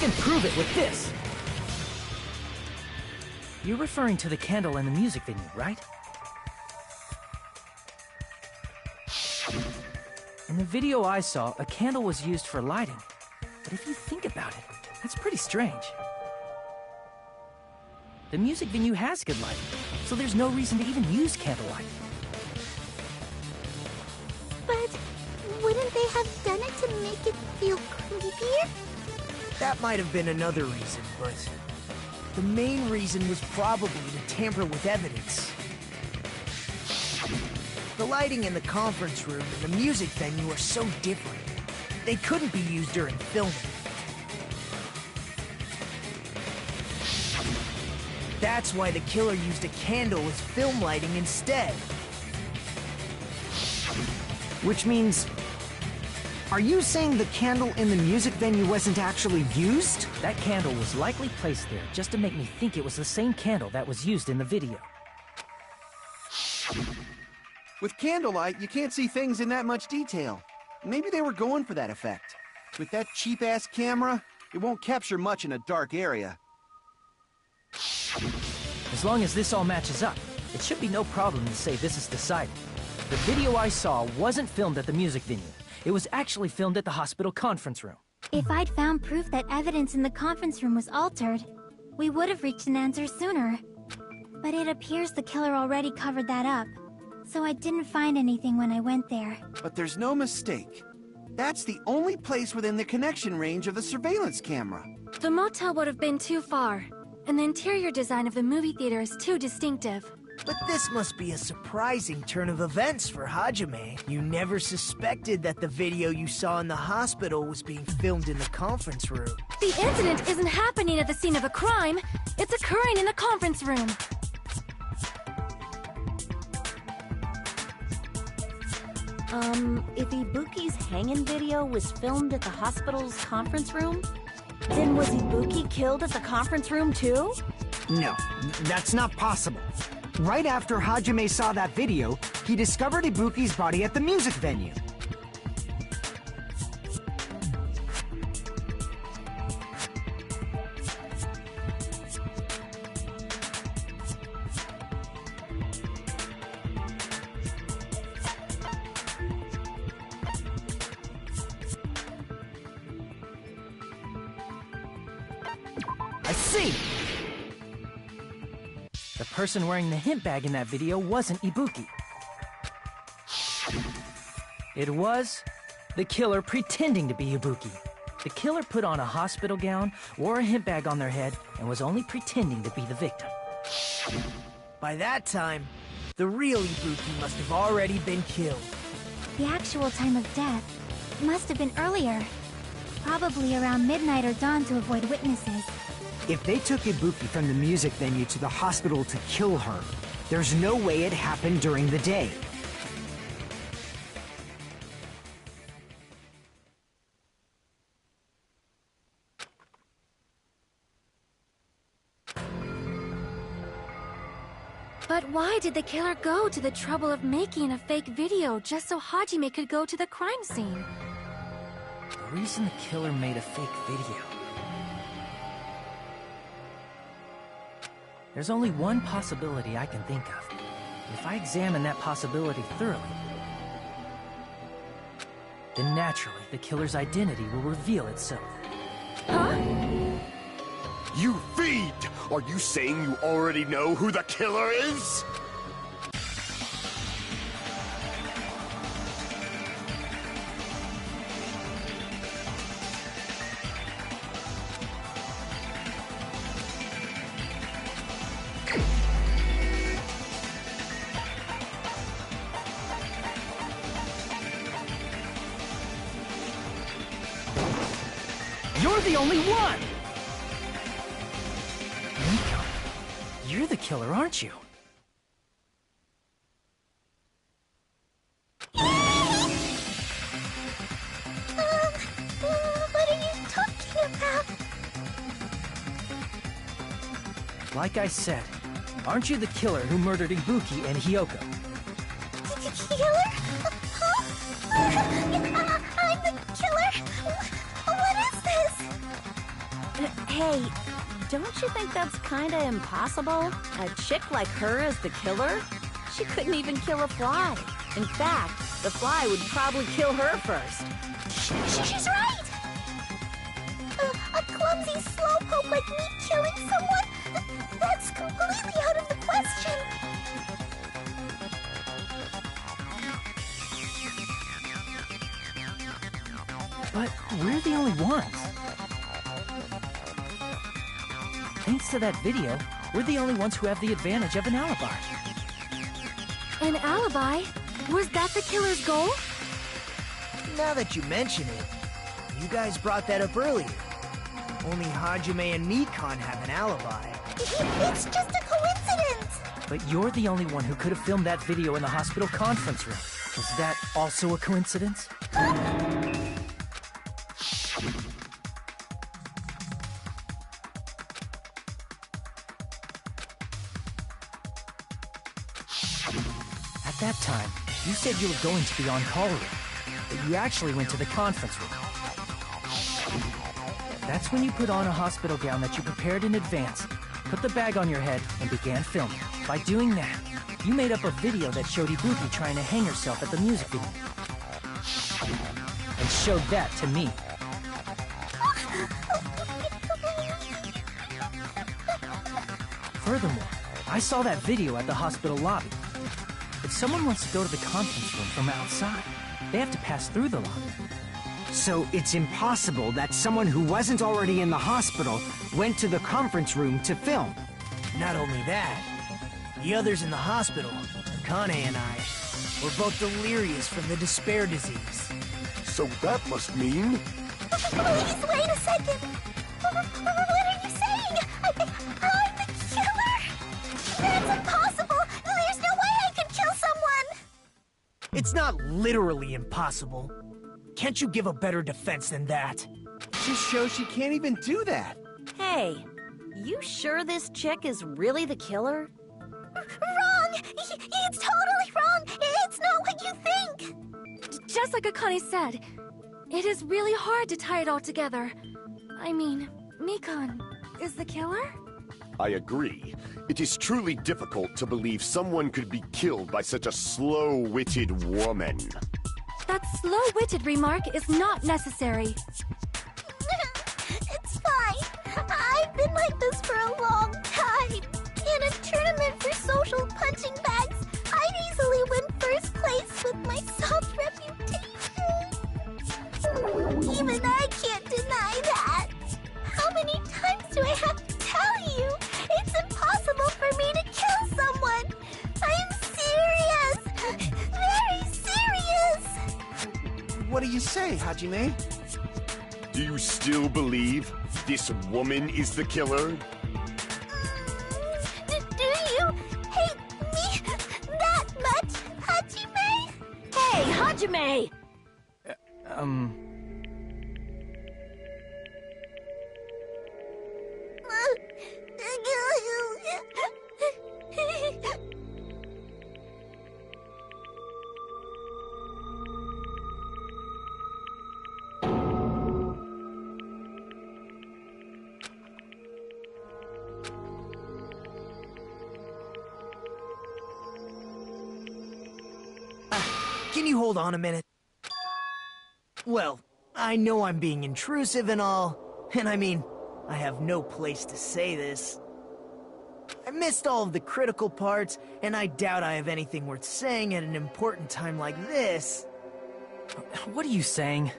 can prove it with this. You're referring to the candle in the music venue, right? In the video I saw, a candle was used for lighting. But if you think about it, that's pretty strange. The music venue has good lighting, so there's no reason to even use candlelight. But wouldn't they have done it to make it feel creepier? That might have been another reason, but the main reason was probably to tamper with evidence. The lighting in the conference room and the music venue are so different. They couldn't be used during filming. That's why the killer used a candle as film lighting instead. Which means... Are you saying the candle in the music venue wasn't actually used? That candle was likely placed there just to make me think it was the same candle that was used in the video. With candlelight, you can't see things in that much detail. Maybe they were going for that effect. With that cheap-ass camera, it won't capture much in a dark area. As long as this all matches up, it should be no problem to say this is decided. The video I saw wasn't filmed at the music venue. It was actually filmed at the hospital conference room. If I'd found proof that evidence in the conference room was altered, we would have reached an answer sooner. But it appears the killer already covered that up, so I didn't find anything when I went there. But there's no mistake. That's the only place within the connection range of the surveillance camera. The motel would have been too far, and the interior design of the movie theater is too distinctive. But this must be a surprising turn of events for Hajime. You never suspected that the video you saw in the hospital was being filmed in the conference room. The incident isn't happening at the scene of a crime. It's occurring in the conference room. If Ibuki's hanging video was filmed at the hospital's conference room, then was Ibuki killed at the conference room too? No, that's not possible. Right after Hajime saw that video, he discovered Ibuki's body at the music venue. I see! The person wearing the hint bag in that video wasn't Ibuki. It was the killer pretending to be Ibuki. The killer put on a hospital gown, wore a hint bag on their head, and was only pretending to be the victim. By that time, the real Ibuki must have already been killed. The actual time of death must have been earlier. Probably around midnight or dawn to avoid witnesses. If they took Ibuki from the music venue to the hospital to kill her, there's no way it happened during the day. But why did the killer go to the trouble of making a fake video just so Hajime could go to the crime scene? The reason the killer made a fake video... There's only one possibility I can think of. If I examine that possibility thoroughly, then naturally the killer's identity will reveal itself. Huh? You fiend! Are you saying you already know who the killer is? You're the only one! Nico, you're the killer, aren't you? What are you talking about? Like I said, aren't you the killer who murdered Ibuki and Hyoko? Killer? Huh? I'm the killer? What is this? Hey, don't you think that's kinda impossible? A chick like her as the killer? She couldn't even kill a fly. In fact, the fly would probably kill her first. She's right! A clumsy slowpoke like me killing someone? That's completely out of the question! But we're the only ones. Thanks to that video, we're the only ones who have the advantage of an alibi. An alibi? Was that the killer's goal? Now that you mention it, you guys brought that up earlier. Only Hajime and Mikan have an alibi. It's just a coincidence! But you're the only one who could have filmed that video in the hospital conference room. Was that also a coincidence? At that time, you said you were going to the on-call room, but you actually went to the conference room. That's when you put on a hospital gown that you prepared in advance, put the bag on your head, and began filming. By doing that, you made up a video that showed Ibuki trying to hang herself at the music video. And showed that to me. Furthermore, I saw that video at the hospital lobby. If someone wants to go to the conference room from outside, they have to pass through the lobby. So it's impossible that someone who wasn't already in the hospital went to the conference room to film. Not only that, the others in the hospital, Akane and I, were both delirious from the despair disease. So that must mean... Please, wait a second! What are you saying? I'm the killer? That's impossible! There's no way I can kill someone! It's not literally impossible. Can't you give a better defense than that? Just shows she can't even do that. Hey, you sure this chick is really the killer? Wrong! It's totally wrong! It's not what you think! Just like Akane said, it is really hard to tie it all together. I mean, Mikan is the killer? I agree. It is truly difficult to believe someone could be killed by such a slow-witted woman. That slow-witted remark is not necessary. It's fine. I've been like this for a long time. In a tournament for social punching bags, I'd easily win first place with my soft reputation. Even I can't deny that. How many times do I have to tell you? It's impossible for me to kill someone. I'm serious. Very serious. What do you say, Hajime? Do you still believe this woman is the killer? Do you hate me that much, Hajime? Hey, Hajime! Can you hold on a minute? Well, I know I'm being intrusive and all, and I mean, I have no place to say this. I missed all of the critical parts, and I doubt I have anything worth saying at an important time like this. What are you saying?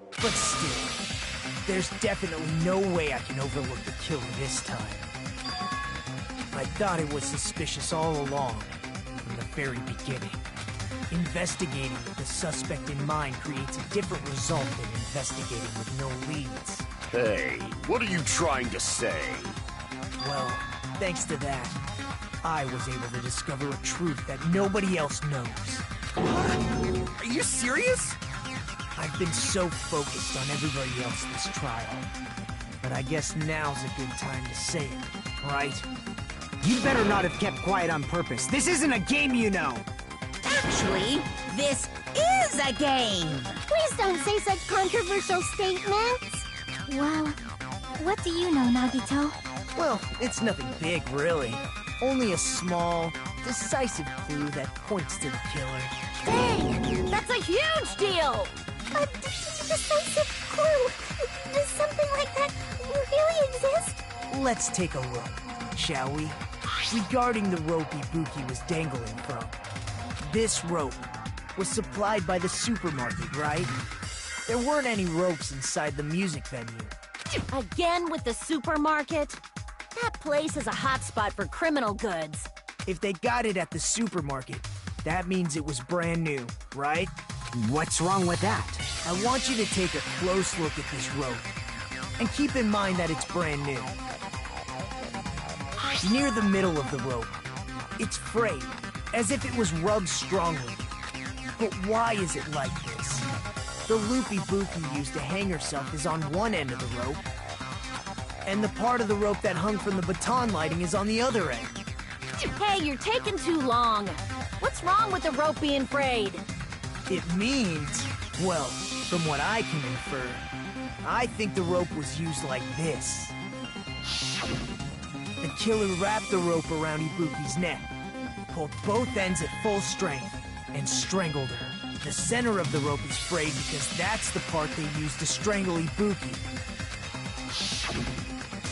But still, there's definitely no way I can overlook the killer this time. I thought it was suspicious all along, from the very beginning. Investigating with the suspect in mind creates a different result than investigating with no leads. Hey, what are you trying to say? Well, thanks to that, I was able to discover a truth that nobody else knows. Are you serious? I've been so focused on everybody else this trial. But I guess now's a good time to say it, right? You better not have kept quiet on purpose. This isn't a game, you know. Actually, this is a game. Please don't say such controversial statements. Well, what do you know, Nagito? Well, it's nothing big, really. Only a small, decisive clue that points to the killer. Dang! That's a huge deal! A decisive clue. Does something like that really exist? Let's take a look, shall we? Regarding the rope Ibuki was dangling from. This rope was supplied by the supermarket, right? There weren't any ropes inside the music venue. Again with the supermarket? That place is a hotspot for criminal goods. If they got it at the supermarket, that means it was brand new, right? What's wrong with that? I want you to take a close look at this rope. And keep in mind that it's brand new. Near the middle of the rope, it's frayed, as if it was rubbed strongly. But why is it like this? The loop Ibuki used to hang herself is on one end of the rope, and the part of the rope that hung from the baton lighting is on the other end. Hey, you're taking too long. What's wrong with the rope being frayed? It means, well, from what I can infer, I think the rope was used like this. The killer wrapped the rope around Ibuki's neck, pulled both ends at full strength, and strangled her. The center of the rope is frayed because that's the part they used to strangle Ibuki.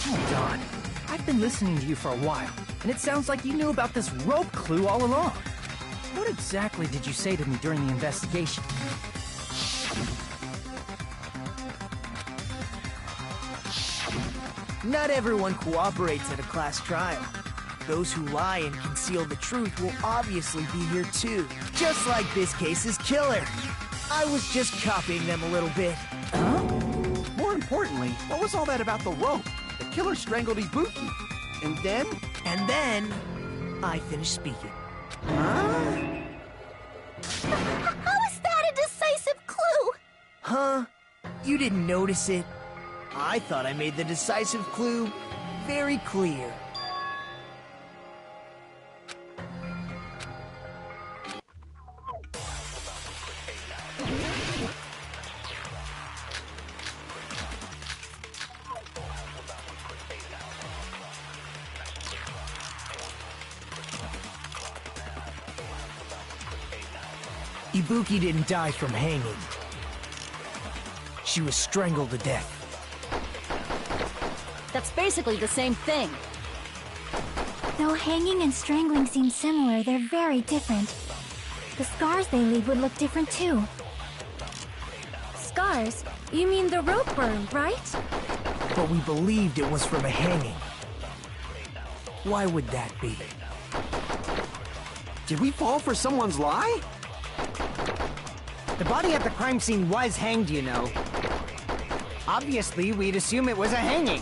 Hold on. I've been listening to you for a while, and it sounds like you knew about this rope clue all along. What exactly did you say to me during the investigation? Not everyone cooperates at a class trial. Those who lie and conceal the truth will obviously be here too. Just like this case's killer. I was just copying them a little bit. Huh? More importantly, what was all that about the rope? The killer strangled Ibuki. And then? And then, I finished speaking. Huh? How is that a decisive clue? Huh? You didn't notice it? I thought I made the decisive clue very clear. Ibuki didn't die from hanging. She was strangled to death. That's basically the same thing. Though hanging and strangling seem similar, they're very different. The scars they leave would look different too. Scars? You mean the rope burn, right? But we believed it was from a hanging. Why would that be? Did we fall for someone's lie? The body at the crime scene was hanged, you know. Obviously, we'd assume it was a hanging.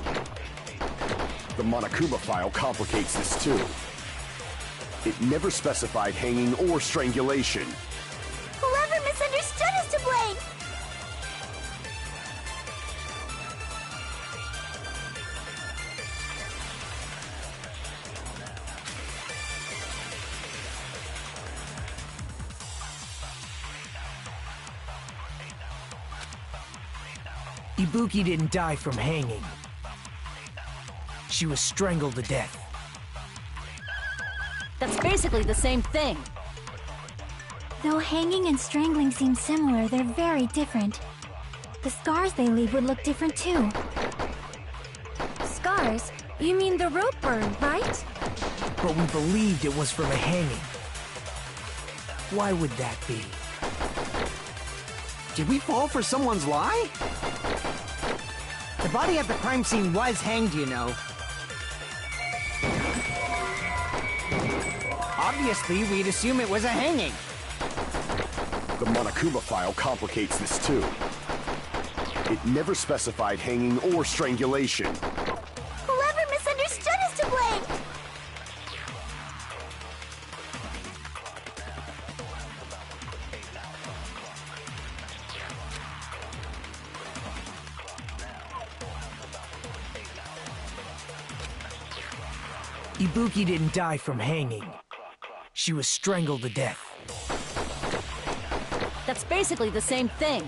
The Monokuma file complicates this too. It never specified hanging or strangulation. Whoever misunderstood is to blame! Ibuki didn't die from hanging. She was strangled to death. That's basically the same thing. Though hanging and strangling seem similar, they're very different. The scars they leave would look different too. Scars? You mean the rope burn, right? But we believed it was from a hanging. Why would that be? Did we fall for someone's lie? The body at the crime scene was hanged, you know. Obviously, we'd assume it was a hanging. The Monokuma file complicates this too. It never specified hanging or strangulation. Whoever misunderstood is to blame! Ibuki didn't die from hanging. She was strangled to death. That's basically the same thing.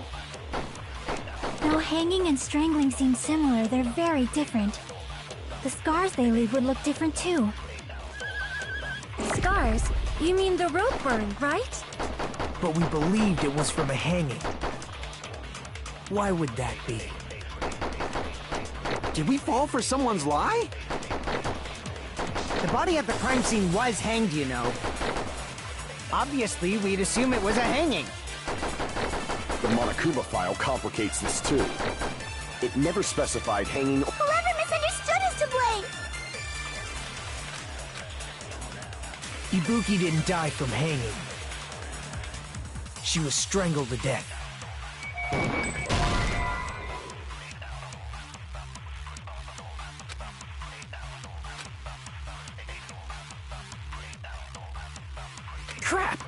Though hanging and strangling seem similar, they're very different. The scars they leave would look different too. Scars? You mean the rope burn, right? But we believed it was from a hanging. Why would that be? Did we fall for someone's lie? The body at the crime scene was hanged, you know. Obviously, we'd assume it was a hanging. The Monokuma file complicates this too. It never specified hanging. Whoever misunderstood is to blame! Ibuki didn't die from hanging. She was strangled to death. Crap!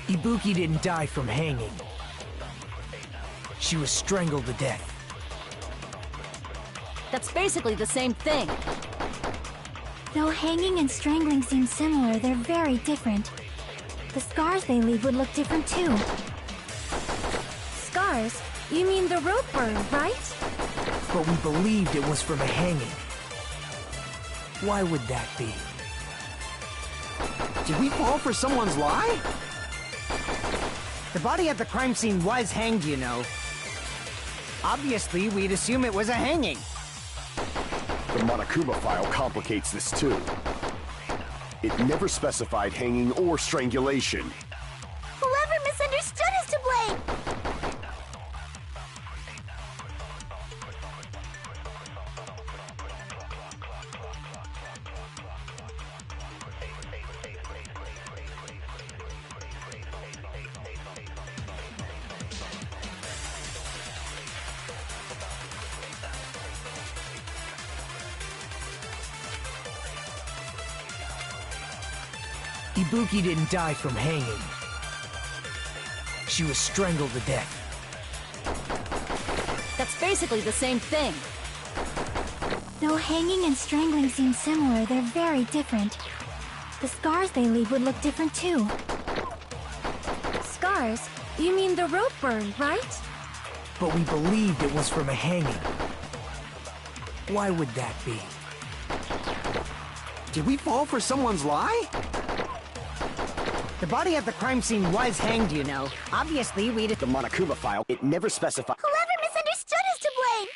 Ibuki didn't die from hanging. She was strangled to death. That's basically the same thing. Though hanging and strangling seem similar, they're very different. The scars they leave would look different too. Scars? You mean the rope burn, right? But we believed it was from a hanging. Why would that be? Did we fall for someone's lie? The body at the crime scene was hanged, you know. Obviously, we'd assume it was a hanging. The Monokuma file complicates this too. It never specified hanging or strangulation. Whoever misunderstood is to blame! Ibuki didn't die from hanging. She was strangled to death. That's basically the same thing. Though hanging and strangling seem similar, they're very different. The scars they leave would look different too. Scars? You mean the rope burn, right? But we believed it was from a hanging. Why would that be? Did we fall for someone's lie? The body at the crime scene was hanged, you know. Obviously, we'd... The Monokuma file, it never specified. Whoever misunderstood is to blame!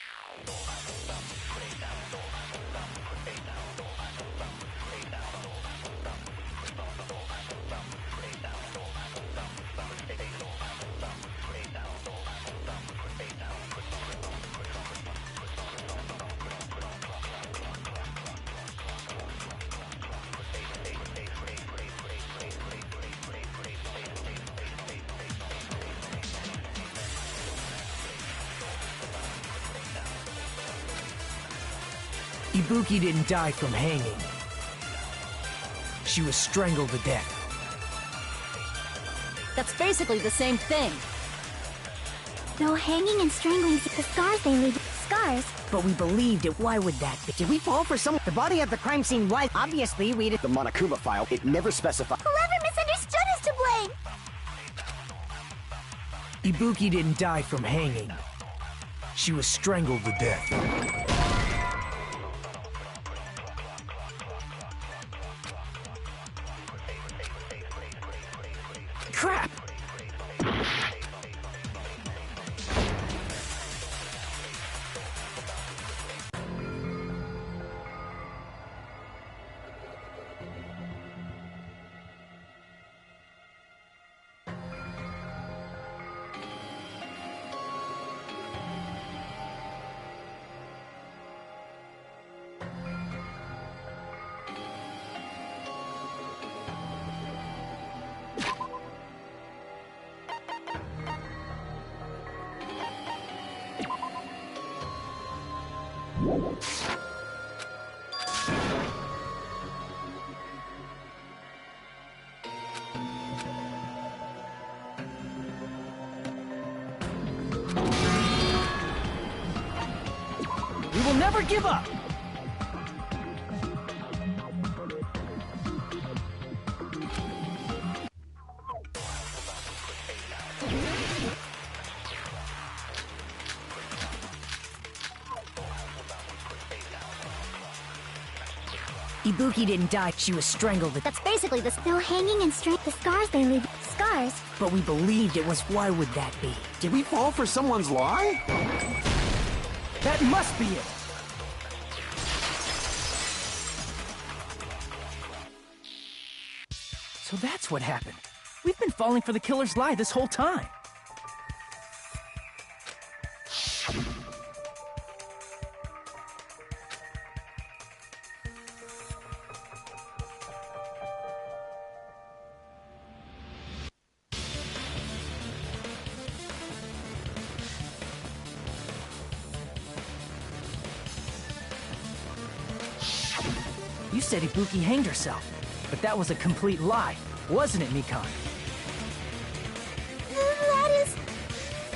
Ibuki didn't die from hanging. She was strangled to death. That's basically the same thing. Though hanging and strangling, the scars they leave... Scars? But we believed it. Why would that be? Did we fall for some... The body at the crime scene was... Obviously, we'd... The Monokuma file, it never specified. Whoever misunderstood is to blame! Ibuki didn't die from hanging. She was strangled to death. We will never give up! Ibuki didn't die, she was strangled. That's basically the still hanging and the scars they leave. Scars? But we believed it was. Why would that be? Did we fall for someone's lie? That must be it! So that's what happened. We've been falling for the killer's lie this whole time. You said Ibuki hanged herself, but that was a complete lie, wasn't it, Mikan? That is...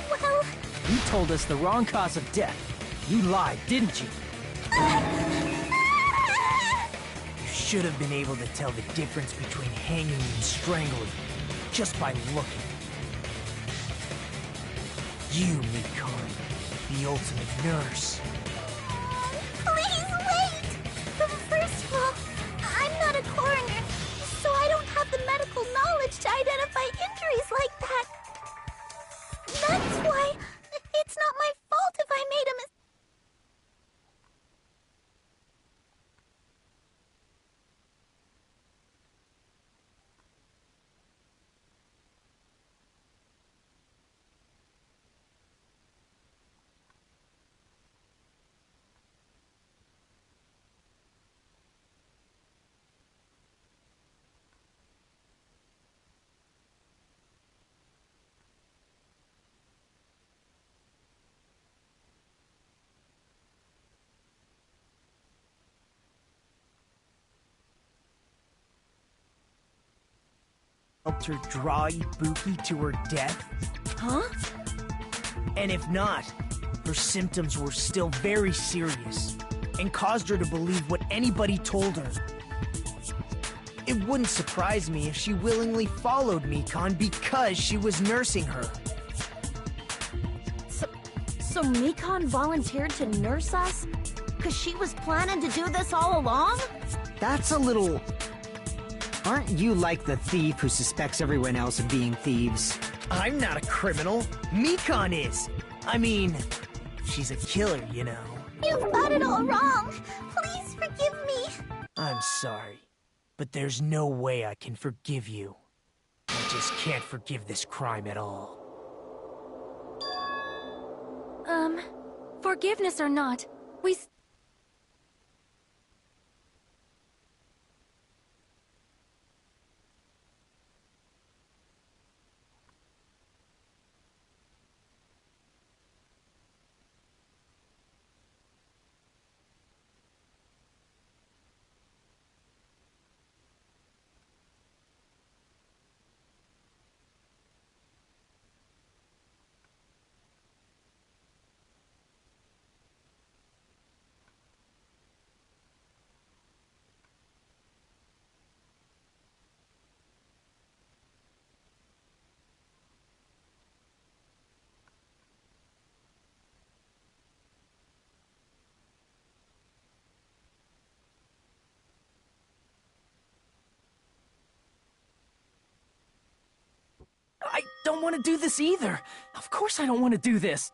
well... You told us the wrong cause of death. You lied, didn't you? You should have been able to tell the difference between hanging and strangling just by looking. You, Mikan, the ultimate nurse. Please wait! First of all, I'm not a coroner, so I don't have the medical knowledge to identify injuries like that. That's why it's not my fault if I made a mistake. Helped her draw Ibuki to her death? Huh? And if not, her symptoms were still very serious and caused her to believe what anybody told her. It wouldn't surprise me if she willingly followed Mikan because she was nursing her. So Mikan volunteered to nurse us? Because she was planning to do this all along? That's a little... Aren't you like the thief who suspects everyone else of being thieves? I'm not a criminal. Mikan is. I mean, she's a killer, you know. You've got it all wrong. Please forgive me. I'm sorry, but there's no way I can forgive you. I just can't forgive this crime at all. Forgiveness or not, we... I don't want to do this either. Of course I don't want to do this.